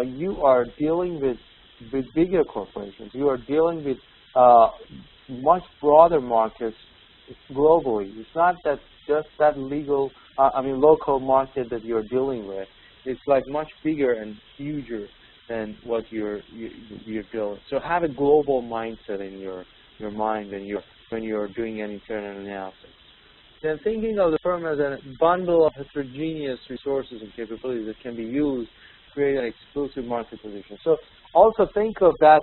you are dealing with bigger corporations. You are dealing with much broader markets globally. It's not that just that local market that you're dealing with. It's like much bigger and huger than what you're dealing. So have a global mindset in your mind when you're doing an internal analysis. Then thinking of the firm as a bundle of heterogeneous resources and capabilities that can be used to create an exclusive market position. So also think of that,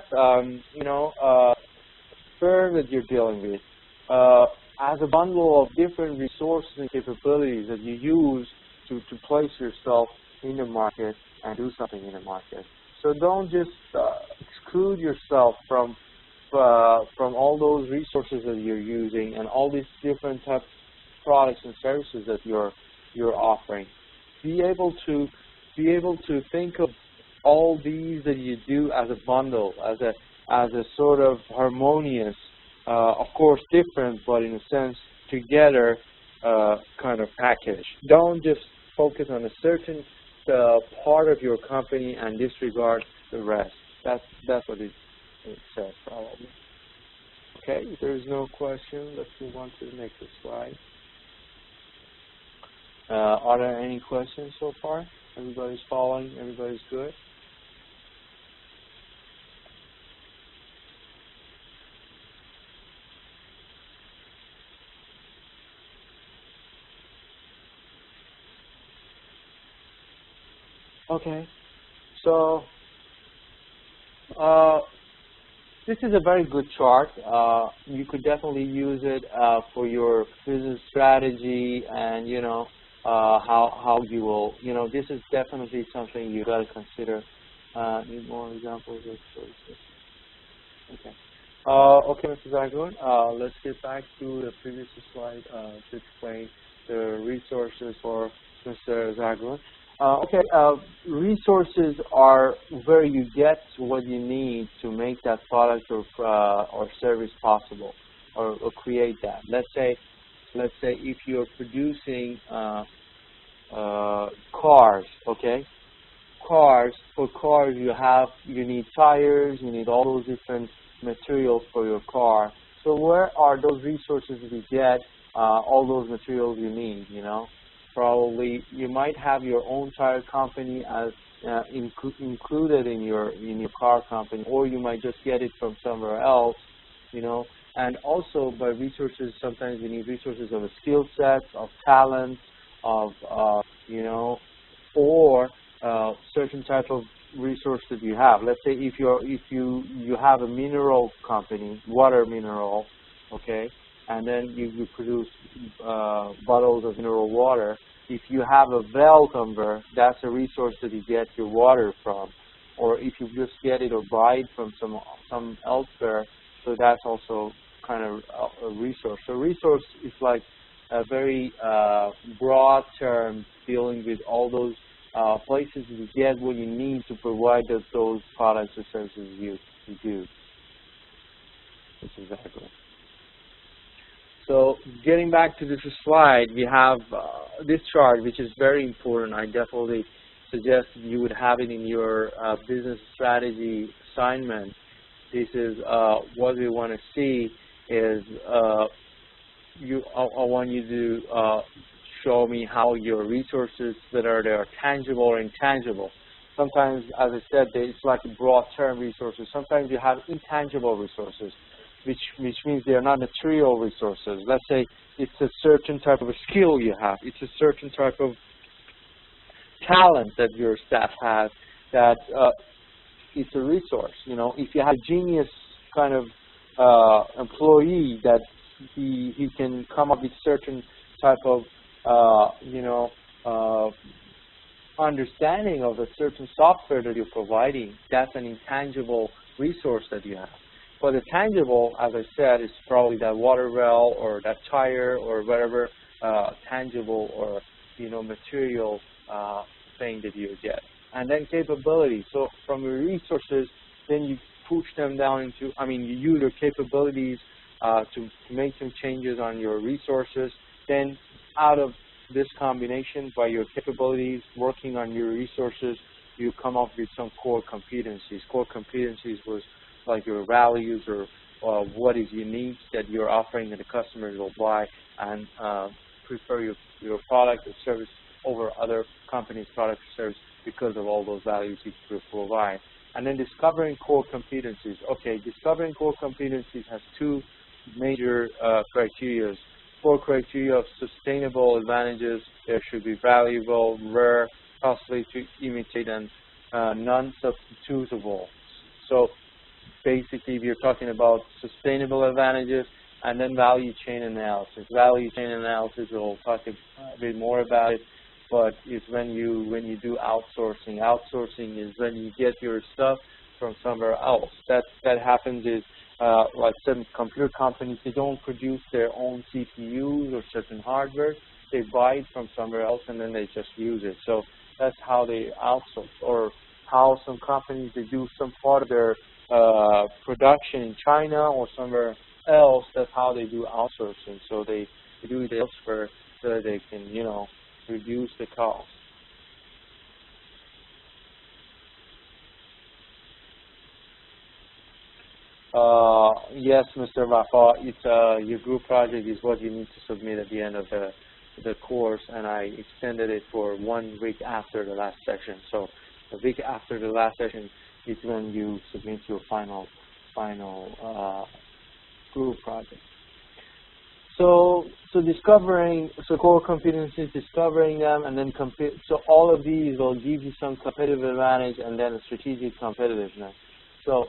firm that you're dealing with as a bundle of different resources and capabilities that you use to place yourself in the market and do something in the market. So don't just exclude yourself from all those resources that you're using and all these different types of products and services that you're offering. Be able to think of all these that you do as a bundle, as a sort of harmonious, of course different, but in a sense together kind of package. Don't just focus on a certain part of your company and disregard the rest. That's what it says probably. Okay, if there is no question, let's move on to the next slide. Are there any questions so far? Everybody's following? Everybody's good? Okay, so this is a very good chart. You could definitely use it for your business strategy, and how you will. This is definitely something you got to consider. Need more examples of choices. Okay. Okay, Mr. Zagun. Let's get back to the previous slide to explain the resources for Mr. Zagun. Resources are where you get what you need to make that product or service possible, or create that. Let's say if you're producing cars, okay? For cars you need tires, you need all those different materials for your car. So where are those resources we get all those materials you need, Probably you might have your own tire company as included in your car company, or you might just get it from somewhere else, And also by resources, sometimes you need resources of a skill set, of talent, of or certain type of resource that you have. Let's say if you have a mineral company, water mineral, okay, and then you produce bottles of mineral water. If you have a well tumbler, that's a resource that you get your water from. Or if you just get it or buy it from some elsewhere, so that's also kind of a resource. So resource is like a very broad term dealing with all those places you get what you need to provide those products or services you do. That's exactly. So getting back to this slide, we have this chart, which is very important. I definitely suggest you would have it in your business strategy assignment. This is what we want to see is I want you to show me how your resources that are there are tangible or intangible. Sometimes, as I said, it's like broad term resources. Sometimes you have intangible resources, which means they are not material resources. Let's say it's a certain type of a skill you have. It's a certain type of talent that your staff has that it's a resource. If you have a genius kind of employee that he can come up with certain type of understanding of a certain software that you're providing, that's an intangible resource that you have. But the tangible, as I said, is probably that water well or that tire or whatever tangible or material thing that you get. And then capabilities. So from your resources, then you push them down into, you use your capabilities to make some changes on your resources. Then out of this combination, by your capabilities, working on your resources, you come up with some core competencies. Core competencies was like your values or what is unique that you're offering and the customers will buy and prefer your product or service over other companies' product or service because of all those values you provide. And then discovering core competencies. Okay, discovering core competencies has two major criteria. Four criteria of sustainable advantages. There should be valuable, rare, costly to imitate, and non-substitutable. So basically, we're talking about sustainable advantages and then value chain analysis. Value chain analysis, we'll talk a bit more about it, but it's when you do outsourcing. Outsourcing is when you get your stuff from somewhere else. That happens is like some computer companies, they don't produce their own CPUs or certain hardware. They buy it from somewhere else and then they just use it. So that's how they outsource. Or how some companies, they do some part of their production in China or somewhere else. That's how they do outsourcing. So they do it elsewhere so that they can, reduce the cost. Yes, Mr. Wafa, it's your group project is what you need to submit at the end of the course, and I extended it for 1 week after the last session. So the week after the last session is when you submit your final group project. So discovering core competencies, discovering them, and then so all of these will give you some competitive advantage and then a strategic competitiveness. So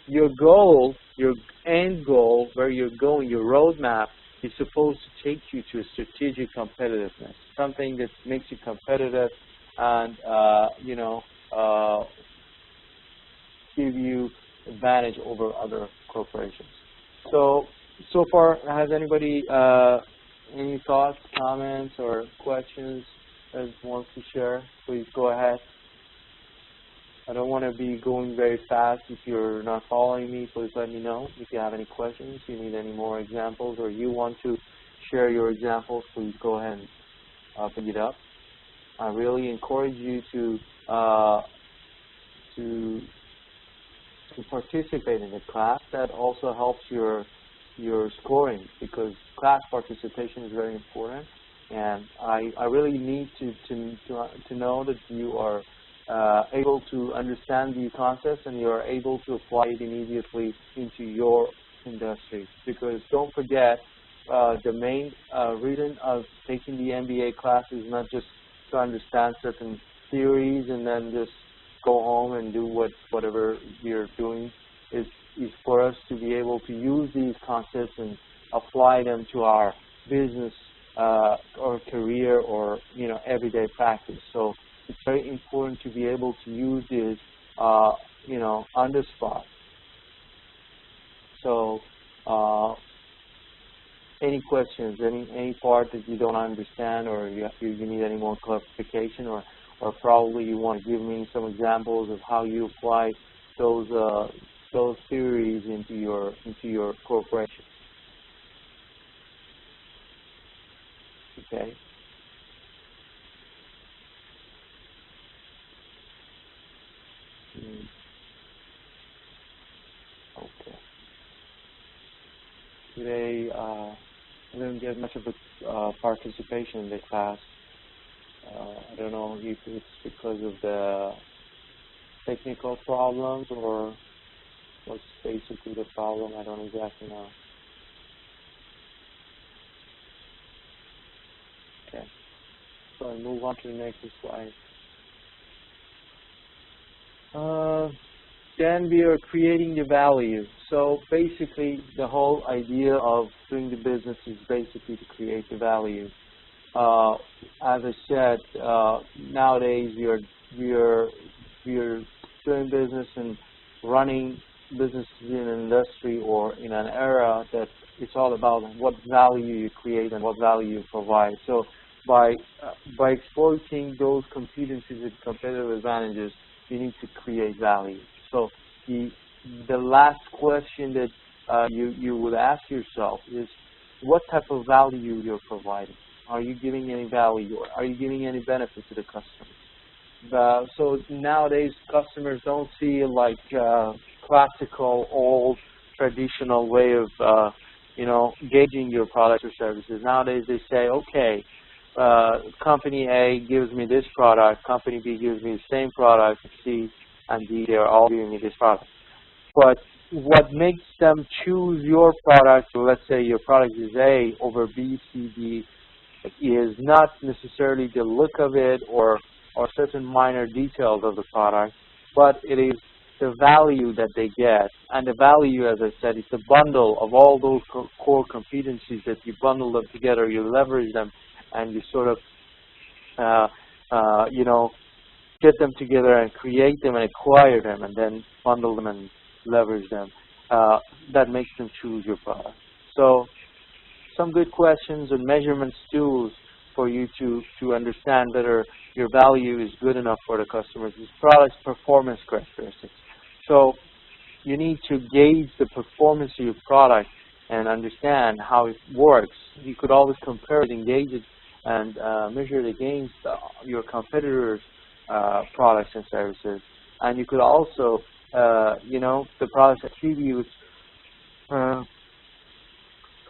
your goal, your end goal, where you're going, your roadmap is supposed to take you to a strategic competitiveness, something that makes you competitive and give you advantage over other corporations. So far, has anybody any thoughts, comments, or questions that wants to share? Please go ahead. I don't want to be going very fast. If you're not following me, please let me know. If you have any questions, you need any more examples, or you want to share your examples, please go ahead and pick it up. I really encourage you to participate in the class. That also helps your scoring, because class participation is very important, and I really need to know that you are able to understand the concepts and you are able to apply it immediately into your industry. Because don't forget, the main reason of taking the MBA class is not just to understand certain theories and then just go home and do whatever you're doing. Is for us to be able to use these concepts and apply them to our business or career or everyday practice. So it's very important to be able to use this on the spot. So any questions, any part that you don't understand, or you need any more clarification, or probably you want to give me some examples of how you apply those theories into your corporation. Okay. Okay. Today, I didn't get much of a participation in the class. I don't know if it's because of the technical problems or what's basically the problem. I don't exactly know. Okay. So I move on to the next slide. Then we are creating the value. So basically, the whole idea of doing the business is basically to create the value. As I said, nowadays we are doing business and running businesses in an industry or in an era that it's all about what value you create and what value you provide. So by exploiting those competencies and competitive advantages, you need to create value. So the last question that you would ask yourself is, what type of value you're providing? Are you giving any value, or are you giving any benefit to the customers? So nowadays, customers don't see like classical, old, traditional way of gauging your products or services. Nowadays, they say, okay, company A gives me this product, company B gives me the same product, C and D, they're all giving me this product. But what makes them choose your product, so let's say your product is A over B, C, D, is not necessarily the look of it or certain minor details of the product, but it is the value that they get. And the value, as I said, is the bundle of all those core competencies that you bundle them together, you leverage them, and you sort of, get them together and create them and acquire them and then bundle them and leverage them. That makes them choose your product. So some good questions and measurements tools for you to understand whether your value is good enough for the customers is product's performance characteristics. So you need to gauge the performance of your product and understand how it works. You could always compare it, engage it, and measure it against your competitors' products and services. And you could also, the product's attributes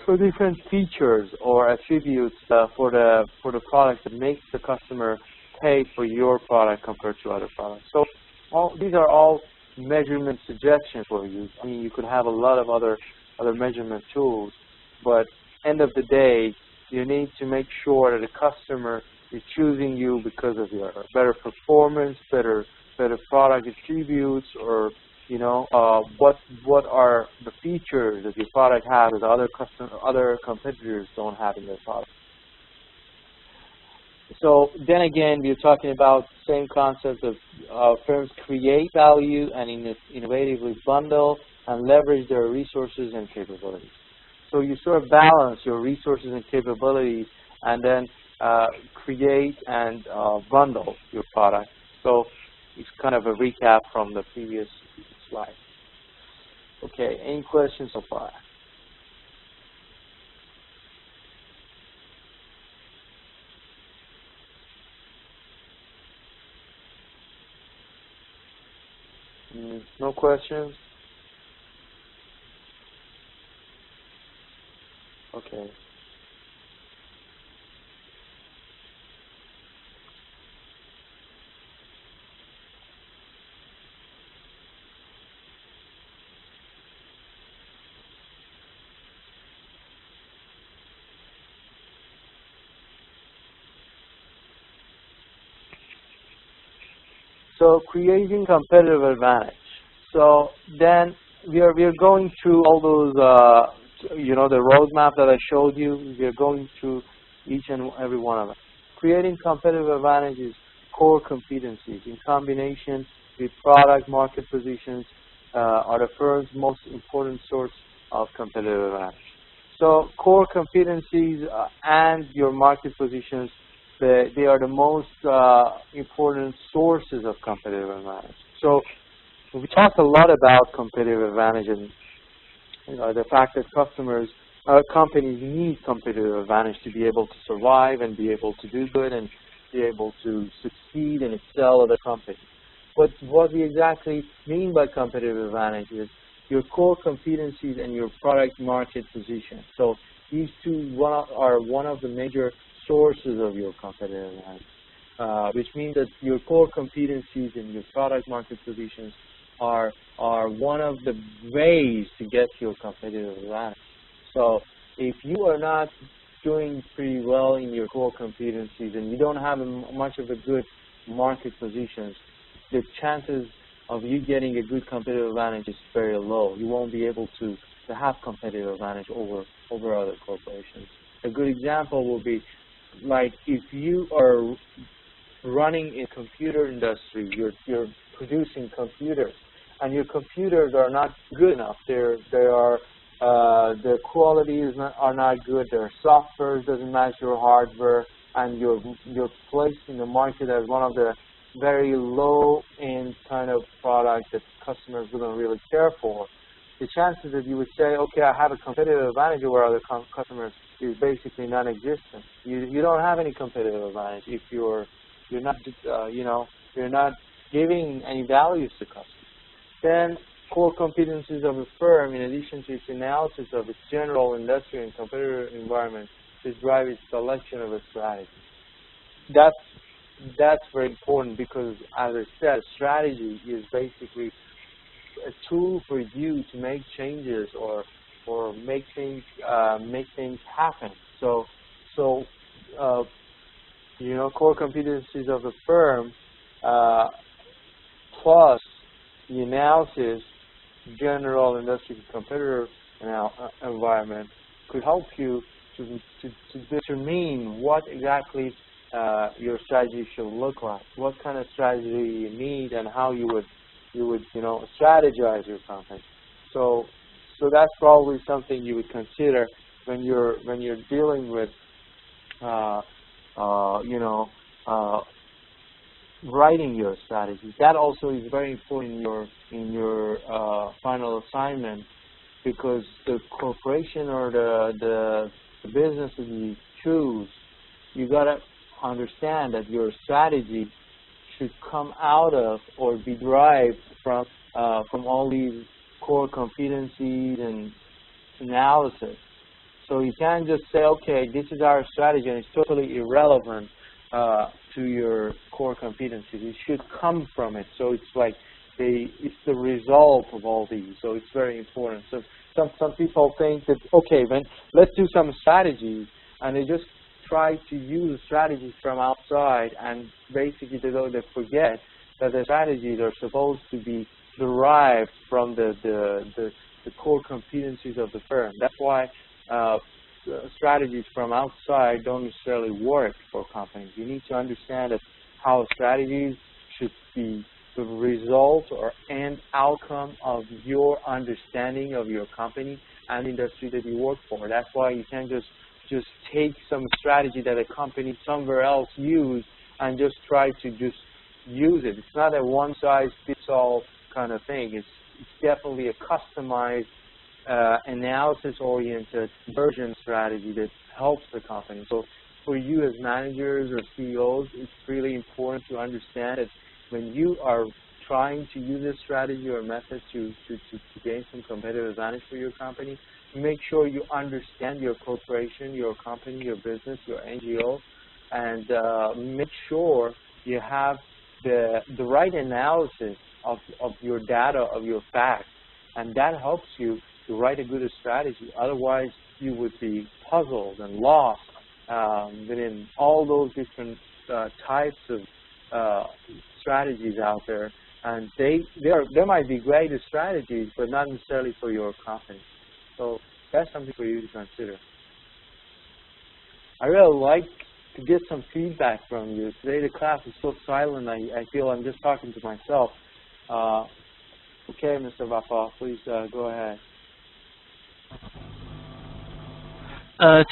for different features or attributes for the product that makes the customer pay for your product compared to other products. So these are all measurement suggestions for you. I mean, you could have a lot of other measurement tools, but end of the day, you need to make sure that the customer is choosing you because of your better performance, better product attributes, or what are the features that your product has that other competitors don't have in their product. So then again, we're talking about the same concept of firms create value and innovatively bundle and leverage their resources and capabilities. So you sort of balance your resources and capabilities and then create and bundle your product. So it's kind of a recap from the previous slide. Okay, any questions so far? No questions? Okay. So creating competitive advantage. So then we are going through all those, the roadmap that I showed you. We are going through each and every one of them. Creating competitive advantage is core competencies in combination with product market positions are the firm's most important source of competitive advantage. So core competencies and your market positions, they are the most important sources of competitive advantage. So we talk a lot about competitive advantage and the fact that companies need competitive advantage to be able to survive and be able to do good and be able to succeed and excel at a company. But what we exactly mean by competitive advantage is your core competencies and your product market position. So these two are one of the major sources of your competitive advantage, which means that your core competencies and your product market positions are one of the ways to get your competitive advantage. So if you are not doing pretty well in your core competencies and you don't have much of a good market positions, the chances of you getting a good competitive advantage is very low. You won't be able to have competitive advantage over other corporations. A good example will be like if you are running a computer industry, you're producing computers, and your computers are not good enough. Their quality are not good. Their software doesn't match your hardware, and you're placed in the market as one of the very low-end kind of products that customers wouldn't really care for. The chances that you would say, okay, I have a competitive advantage over other customers is basically non-existent. You don't have any competitive advantage if you're not giving any values to customers. Then core competencies of a firm, in addition to its analysis of its general industry and competitive environment, to drive its selection of a strategy. That's very important because, as I said, strategy is basically a tool for you to make changes or make things happen. So core competencies of a firm plus the analysis, general industry competitor environment could help you to determine what exactly your strategy should look like, what kind of strategy you need, and how you would strategize your company. So that's probably something you would consider when you're dealing with writing your strategy. That also is very important in your final assignment, because the corporation or the business that you choose, you gotta understand that your strategy should come out of or be derived from all these core competencies and analysis. So you can't just say, okay, this is our strategy, and it's totally irrelevant to your core competencies. It should come from it. So it's like it's the result of all these. So it's very important. So some people think that, okay, then let's do some strategies, and they just try to use strategies from outside, and basically they forget that the strategies are supposed to be derived from the core competencies of the firm. That's why strategies from outside don't necessarily work for companies. You need to understand that how strategies should be the result or end outcome of your understanding of your company and the industry that you work for. That's why you can't just take some strategy that a company somewhere else used and just try to just use it. It's not a one-size-fits-all kind of thing. It's definitely a customized, analysis-oriented version strategy that helps the company. So for you as managers or CEOs, it's really important to understand that when you are trying to use a strategy or method to gain some competitive advantage for your company, make sure you understand your corporation, your company, your business, your NGO, and make sure you have the right analysis of your data, of your facts, and that helps you to write a good strategy. Otherwise, you would be puzzled and lost within all those different types of strategies out there, and there might be great strategies, but not necessarily for your company. So that's something for you to consider. I really like to get some feedback from you. Today the class is so silent, I feel I'm just talking to myself. Okay, Mr. Vapa, please go ahead.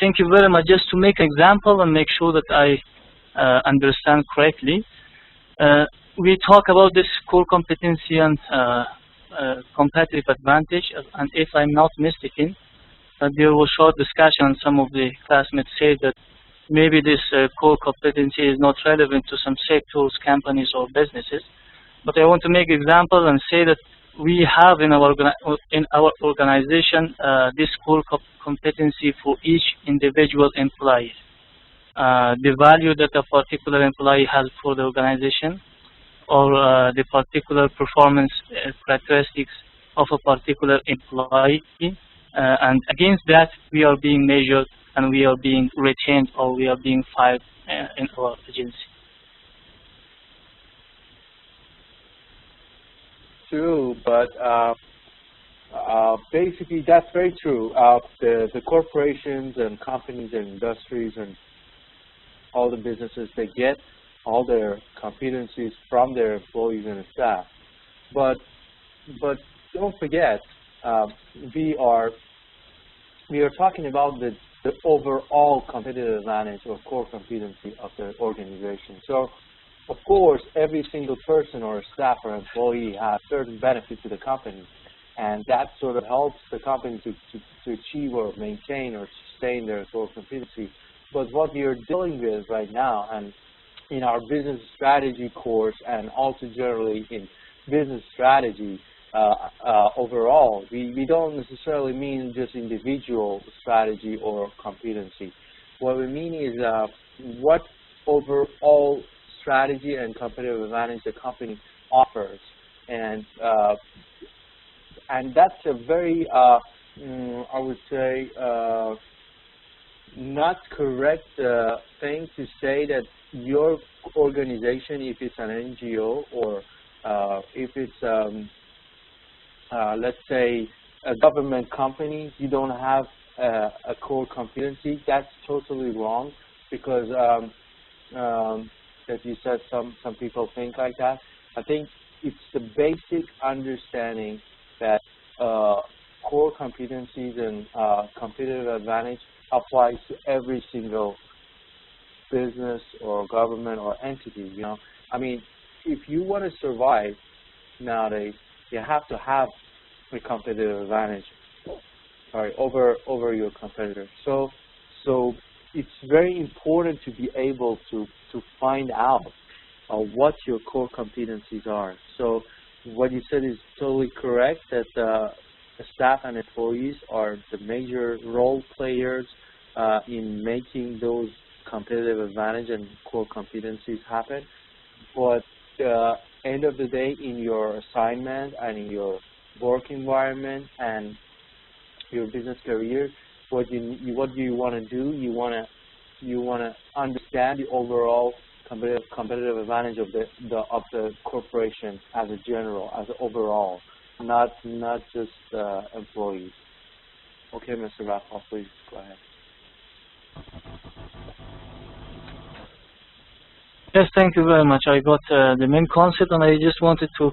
Thank you very much. Just to make an example and make sure that I understand correctly, we talk about this core competency and competitive advantage, and if I'm not mistaken, there was short discussion. Some of the classmates say that maybe this core competency is not relevant to some sectors, companies, or businesses. But I want to make an example and say that we have in our organization this core competency for each individual employee. The value that a particular employee has for the organization, or the particular performance characteristics of a particular employee, and against that we are being measured and we are being retained or we are being fired in our agency. True, but basically that's very true. The corporations and companies and industries and all the businesses, they get all their competencies from their employees and staff. But don't forget, we are talking about the overall competitive advantage or core competency of the organization. So, of course, every single person or staff or employee has certain benefits to the company, and that sort of helps the company to achieve or maintain or sustain their core competency. But what we are dealing with right now, and in our business strategy course, and also generally in business strategy overall, we don't necessarily mean just individual strategy or competency. What we mean is what overall strategy and competitive advantage the company offers, and that's a very I would say not correct thing to say that your organization, if it's an NGO or if it's let's say a government company, you don't have a core competency. That's totally wrong, because as you said, some people think like that. I think it's the basic understanding that core competencies and competitive advantage applies to every single business or government or entity. You know, I mean, if you want to survive nowadays, you have to have a competitive advantage, over your competitors. So it's very important to be able to find out what your core competencies are. So what you said is totally correct, that the staff and employees are the major role players in making those competitive advantage and core competencies happen. But end of the day, in your assignment and in your work environment and your business career, what do you want to do? You want to understand the overall competitive advantage of the corporation as a general, as overall, not just employees. Okay, Mr. Rafa, please go ahead. Yes, thank you very much. I got the main concept, and I just wanted to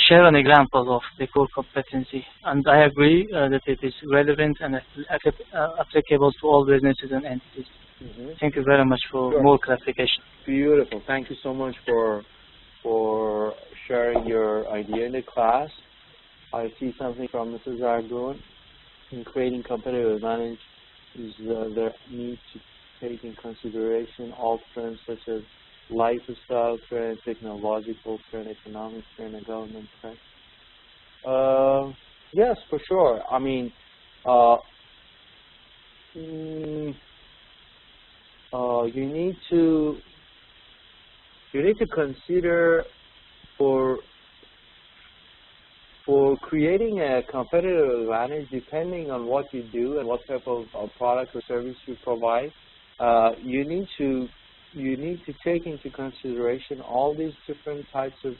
share an example of the core competency. And I agree that it is relevant and applicable to all businesses and entities. Mm-hmm. Thank you very much for more clarification. Beautiful. Thank you so much for sharing your idea in the class. I see something from Mrs. Argun. In creating competitive advantage, is there need to take in consideration all trends such as lifestyle trend, technological trend, economic trend, and government trend? Yes, for sure. I mean, you need to consider for creating a competitive advantage, depending on what you do and what type of product or service you provide. You need to you need to take into consideration all these different types of,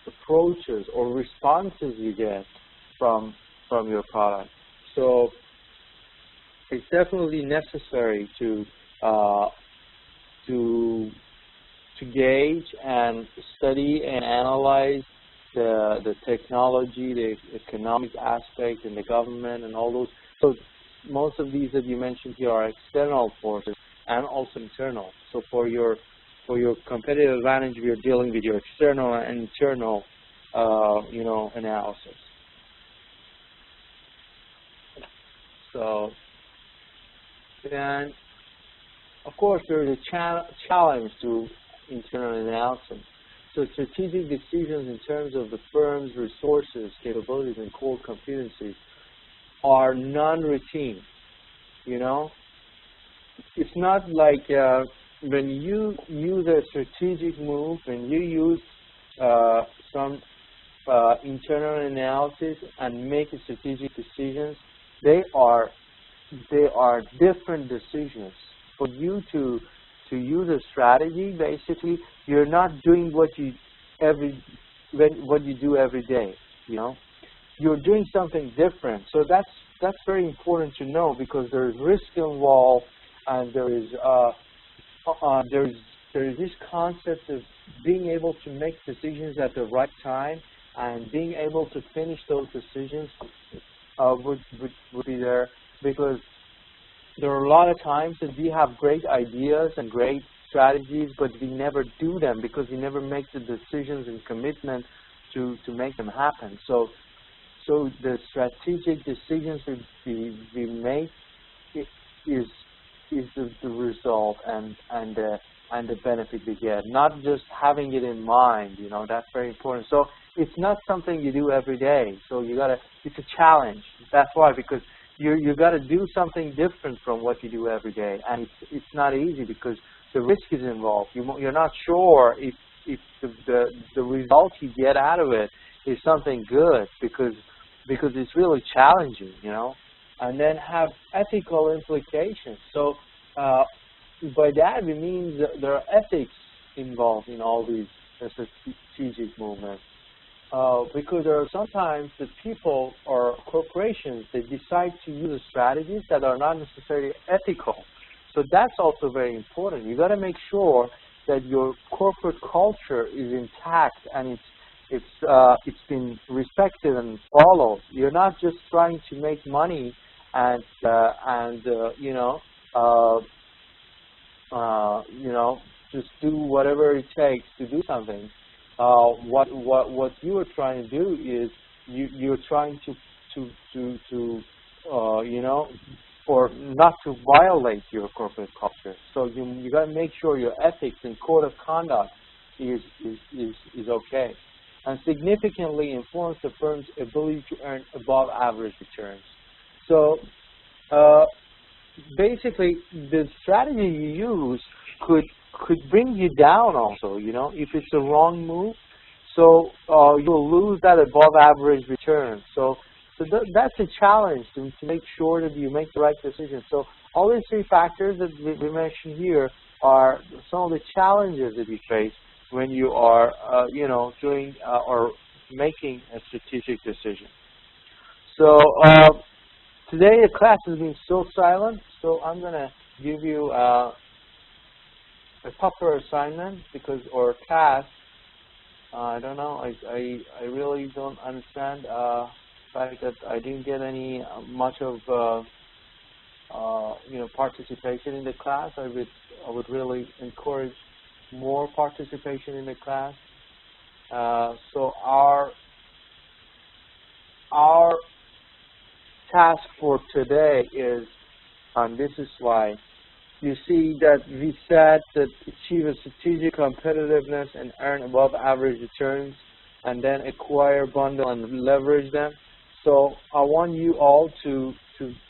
approaches or responses you get from your product. So it's definitely necessary to gauge and study and analyze the technology, the economic aspect, and the government, and all those. So most of these that you mentioned here are external forces and also internal. So for your competitive advantage, we are dealing with your external and internal, analysis. So then, of course, there is a challenge to internal analysis. So strategic decisions in terms of the firm's resources, capabilities, and core competencies are non-routine. It's not like when you use a strategic move, when you use some internal analysis and make strategic decisions, they are different decisions. For you to use a strategy, basically, you're not doing what you do every day. You're doing something different. So that's very important to know, because there is risk involved, and there is this concept of being able to make decisions at the right time, and being able to finish those decisions would be there, because there are a lot of times that we have great ideas and great strategies, but we never do them because we never make the decisions and commitment to make them happen. So the strategic decisions we make is the result and the benefit we get, not just having it in mind. That's very important. So it's not something you do every day. So it's a challenge. That's why, because you got to do something different from what you do every day, and it's not easy because the risk is involved. You're not sure if the result you get out of it is something good, because it's really challenging, and then have ethical implications. So by that we mean that there are ethics involved in all these strategic movements. Because there are sometimes that people or corporations, they decide to use strategies that are not necessarily ethical. So that's also very important. You got to make sure that your corporate culture is intact and it's been respected and followed. You're not just trying to make money and just do whatever it takes to do something. What you are trying to do is you're trying for not to violate your corporate culture. So you got to make sure your ethics and code of conduct is okay, and significantly influence the firm's ability to earn above average returns. So basically, the strategy you use could bring you down also, if it's the wrong move. So you'll lose that above average return. So that's a challenge to make sure that you make the right decision. So all these three factors that we mentioned here are some of the challenges that you face when you are, doing or making a strategic decision. So today the class has been still silent, so I'm going to give you a tougher assignment or task. I don't know. I really don't understand the fact that I didn't get any much of participation in the class. I would really encourage more participation in the class. So our task for today is on this slide. You see that we said that achieve a strategic competitiveness and earn above average returns, and then acquire, bundle, and leverage them. So I want you all to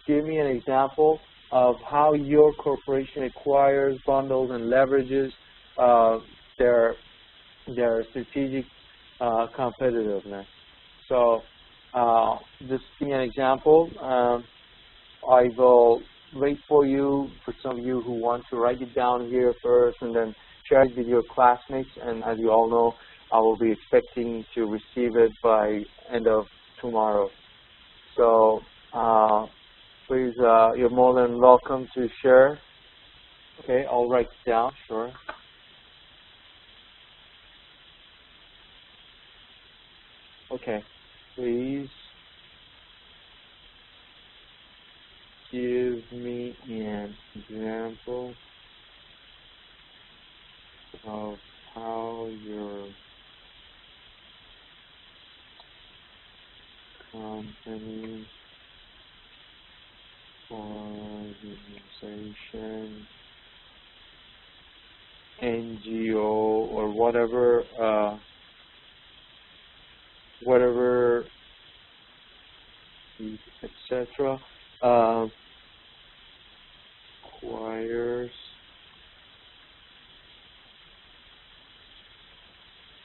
give me an example of how your corporation acquires, bundles, and leverages their strategic competitiveness. So just give me an example. I will wait for you, for some of you who want to write it down here first and then share it with your classmates. And as you all know, I will be expecting to receive it by end of tomorrow. So please, you're more than welcome to share. Okay, I'll write it down, sure. Okay, please give me an example of how your company organization, NGO, or whatever, etc. Acquires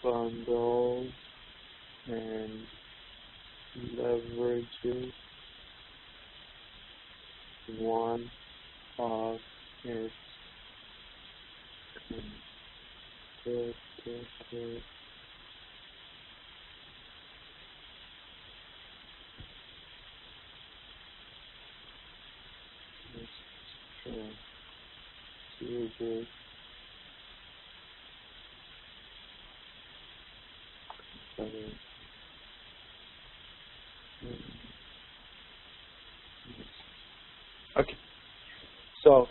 bundles and leverages one of its competitors strategic Okay, so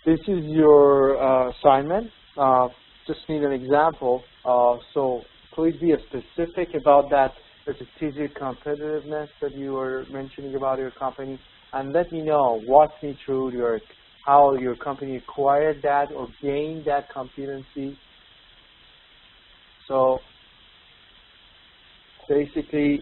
this is your assignment. Just need an example. So please be specific about that strategic competitiveness that you were mentioning about your company, and let me know, walk me through how your company acquired that or gained that competency. So basically,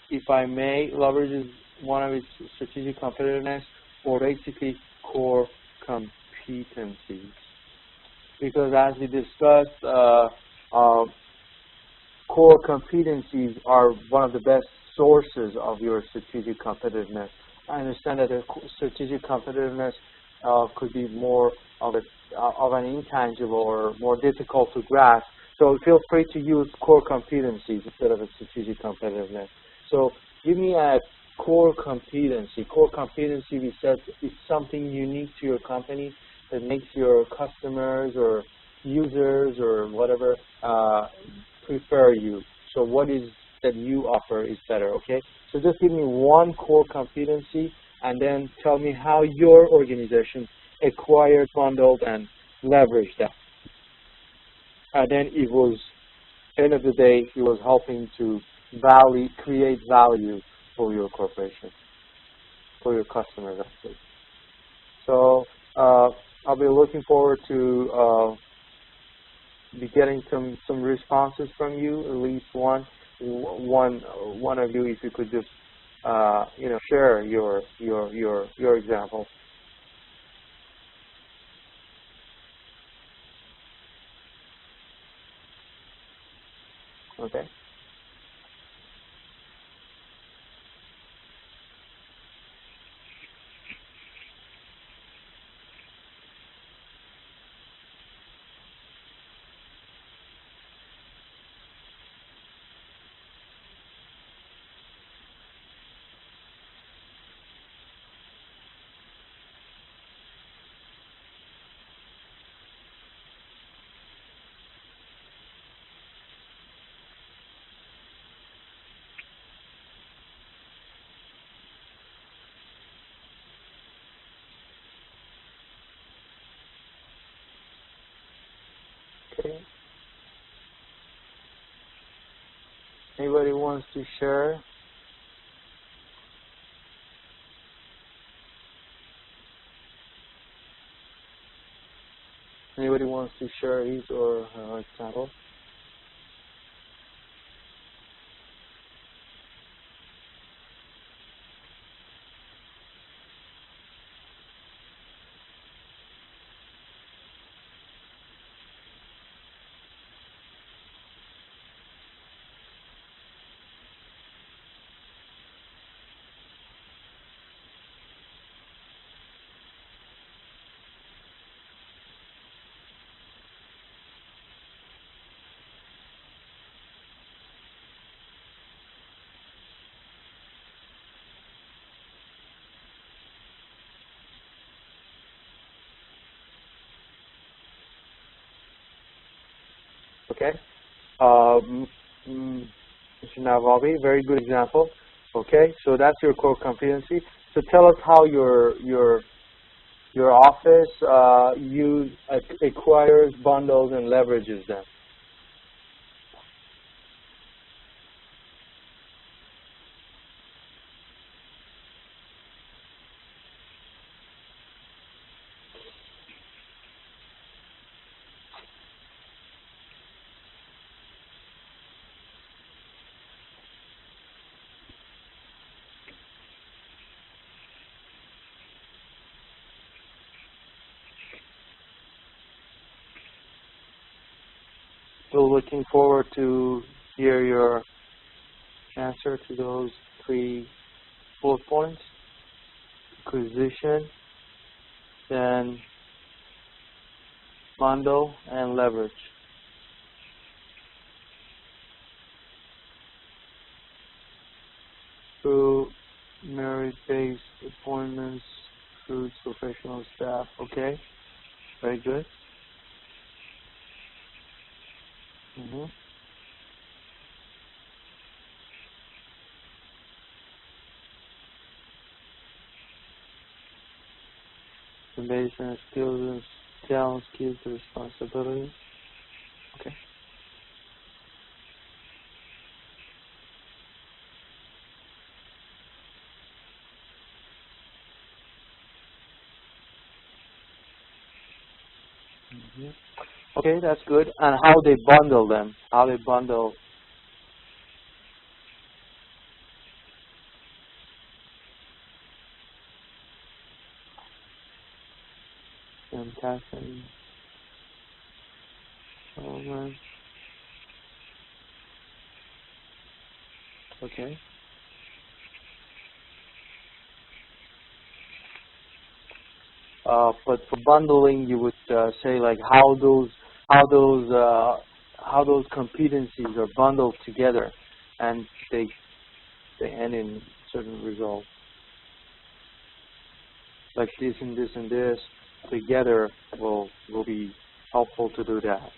if I may, leverages one of its strategic competitiveness, or basically core competencies. Because as we discussed, core competencies are one of the best sources of your strategic competitiveness. I understand that strategic competitiveness could be more of an intangible or more difficult to grasp. So feel free to use core competencies instead of a strategic competitiveness. So give me a core competency. Core competency, we said, is something unique to your company that makes your customers or users or whatever prefer you. So what is that you offer is better, okay? So just give me one core competency and then tell me how your organization acquired, bundled, and leveraged that. And then it was, end of the day, it was helping to create value for your corporation, for your customers, actually. So I'll be looking forward to be getting some responses from you, at least one of you, if you could just share your example. Okay. Okay. Anybody wants to share? Anybody wants to share his or her example? Okay. Mr. Navabi, very good example. Okay, so that's your core competency. So tell us how your office acquires, bundles, and leverages them. So looking forward to hear your answer to those 3 bullet points. Acquisition, then bundle, and leverage. Through merit-based appointments, through professional staff. Okay, very good. Based on skills and talents, skills to responsibilities. Okay. Okay, that's good. And how they bundle them? How they bundle? Fantastic. Okay. But for bundling, you would say like how those competencies are bundled together, and they end in certain results. Like this and this and this together will be helpful to do that.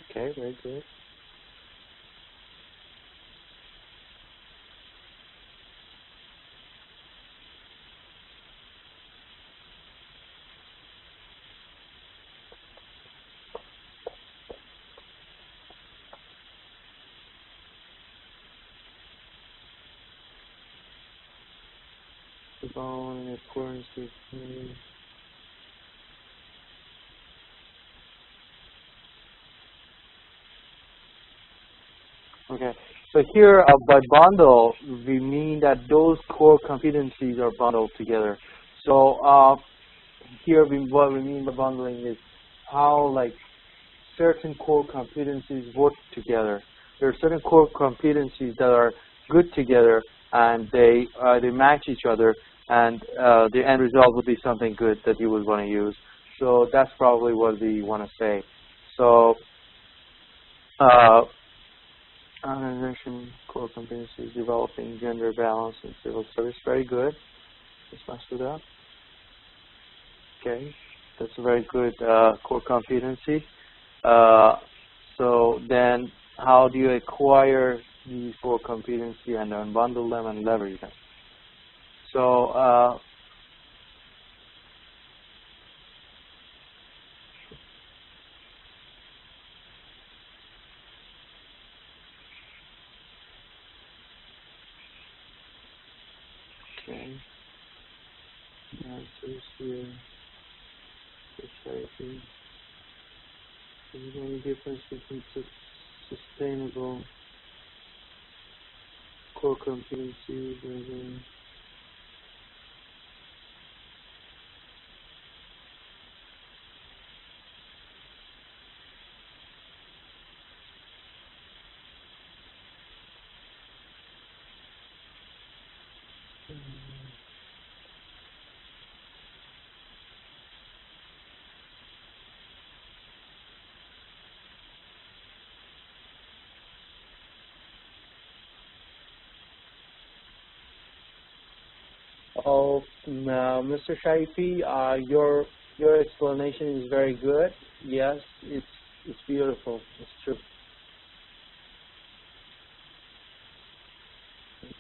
Okay, very good. In accordance with okay. So here, by bundle, we mean that those core competencies are bundled together. So here, what we mean by bundling is how like certain core competencies work together. There are certain core competencies that are good together, and they match each other, and the end result would be something good that you would want to use. So that's probably what we want to say. So organization core competencies, developing gender balance in civil service. Very good. Let's mess it up. Okay, that's a very good core competency. So then, how do you acquire these core competency and unbundle them and leverage them? So okay, answers here. Society. Is there any difference between sustainable core competencies and Oh, no, Mr. Shaifi, your explanation is very good. Yes, it's beautiful. It's true.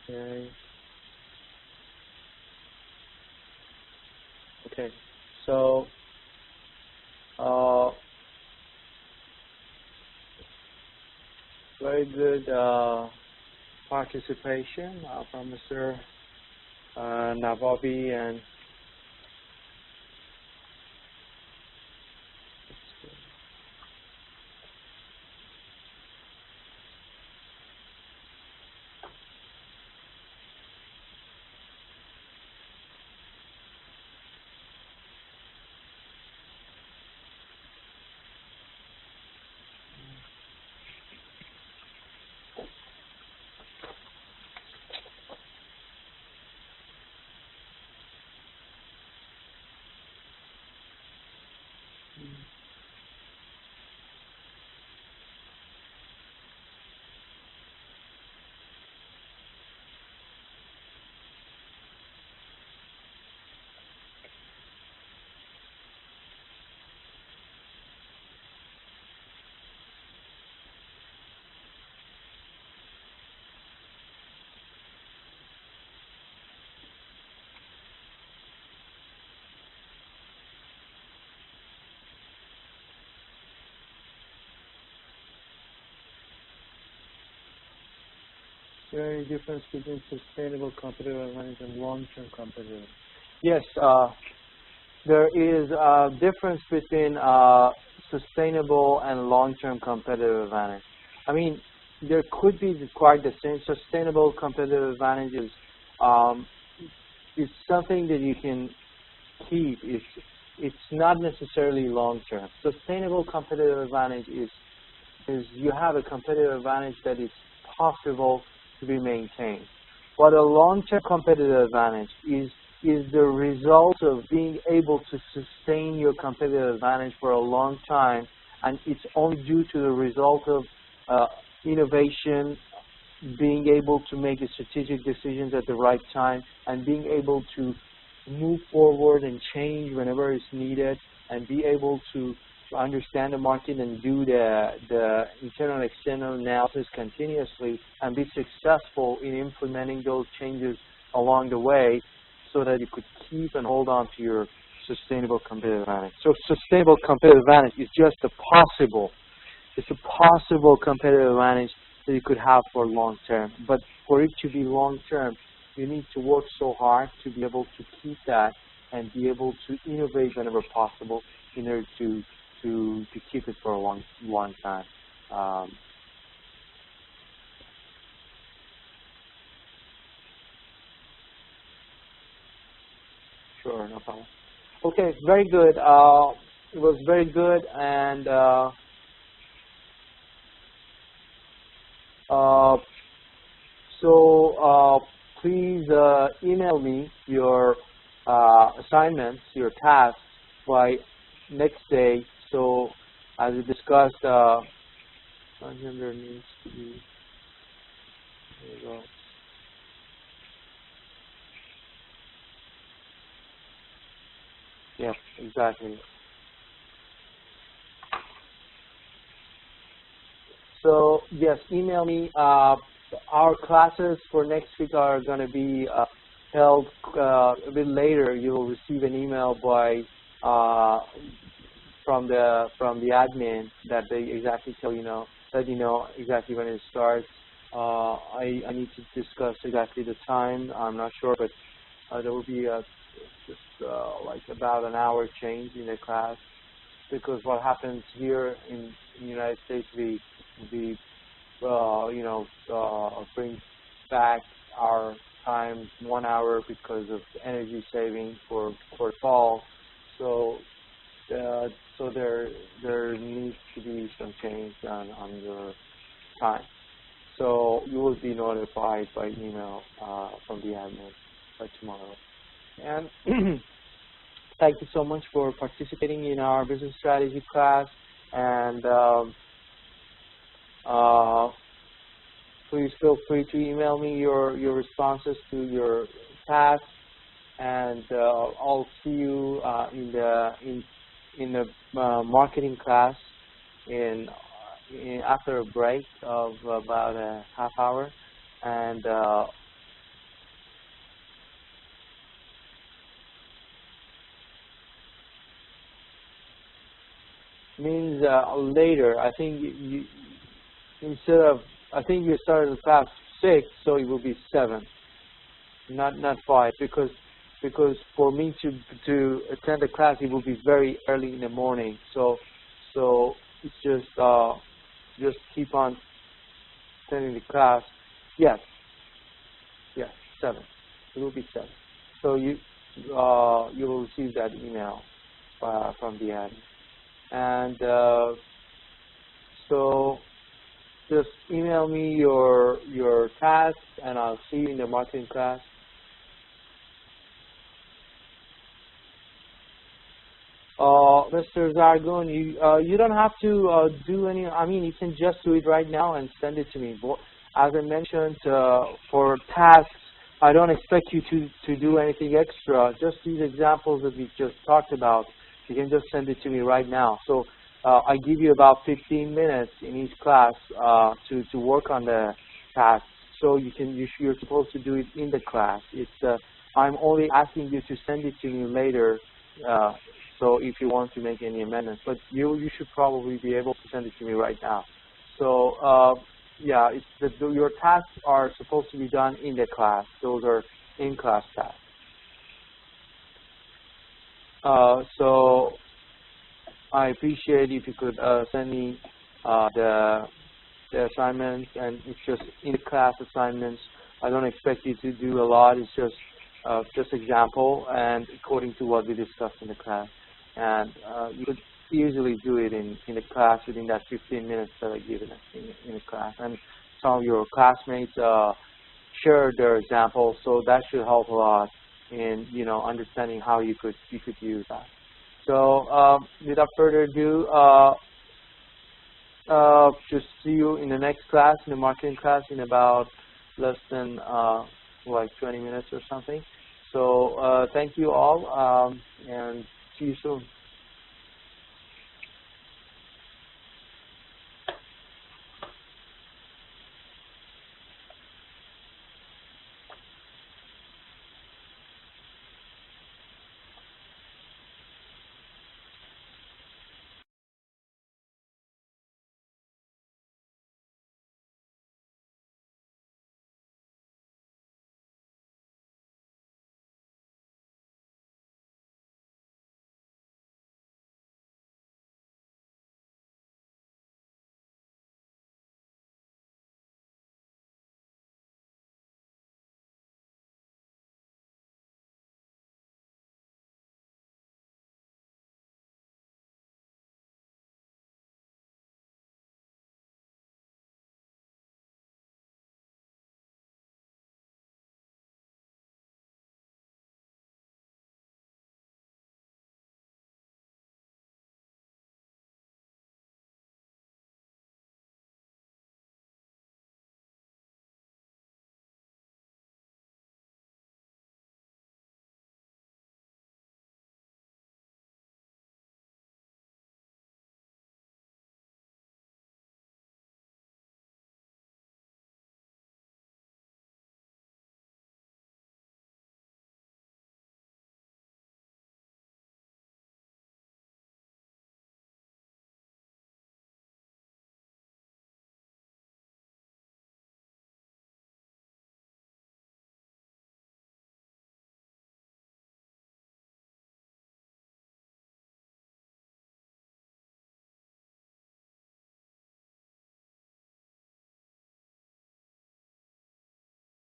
Okay. Okay. So, uh, very good participation from Mr. Navabi and there is a difference between sustainable competitive advantage and long-term competitive. Yes, there is a difference between sustainable and long-term competitive advantage. I mean, there could be quite the same. Sustainable competitive advantage is something that you can keep. It's not necessarily long-term. Sustainable competitive advantage is you have a competitive advantage that is possible to be maintained. But a long-term competitive advantage is the result of being able to sustain your competitive advantage for a long time, and it's only due to the result of innovation, being able to make strategic decisions at the right time, and being able to move forward and change whenever it's needed, and be able to understand the market and do the internal and external analysis continuously and be successful in implementing those changes along the way so that you could keep and hold on to your sustainable competitive advantage. So sustainable competitive advantage is just it's a possible competitive advantage that you could have for long term. But for it to be long term, you need to work so hard to be able to keep that and be able to innovate whenever possible in order to keep it for a long time. Sure, no problem. Okay, very good. It was very good, and please email me your assignments, your tasks by next day. So as we discussed, there needs to be, there you go. Yeah, exactly. So yes, email me. Our classes for next week are going to be held a bit later. You will receive an email by from the admin that they exactly let you know exactly when it starts. I need to discuss exactly the time. I'm not sure, but there will be just like about an hour change in the class, because what happens here in the United States, we bring back our time 1 hour because of energy saving for fall. So there needs to be some change on your time. So you will be notified by email from the admin by tomorrow. And thank you so much for participating in our business strategy class. And please feel free to email me your responses to your tasks. and I'll see you in the marketing class after a break of about a half hour, and means later. I think instead of, I think you started the class 6, so it will be 7, not 5, because for me to attend the class, it will be very early in the morning. So it's just keep on attending the class. Yes, 7. It will be 7. So you will receive that email from the admin. And so just email me your tasks, and I'll see you in the marketing class. Mr. Zargun, you don't have to do any. I mean, you can just do it right now and send it to me. As I mentioned, for tasks, I don't expect you to do anything extra. Just these examples that we just talked about, you can just send it to me right now. So I give you about 15 minutes in each class to work on the tasks. So you're supposed to do it in the class. I'm only asking you to send it to me later. So if you want to make any amendments, but you should probably be able to send it to me right now. So yeah, your tasks are supposed to be done in the class. Those are in-class tasks. So I appreciate if you could send me the assignments, and it's just in-class assignments. I don't expect you to do a lot. It's just example and according to what we discussed in the class. And you could easily do it in the class within that 15 minutes that I give in the class. And some of your classmates share their examples, so that should help a lot in understanding how you could use that. So without further ado, just see you in the next class, in the marketing class, in about less than like 20 minutes or something. So thank you all, and see you soon.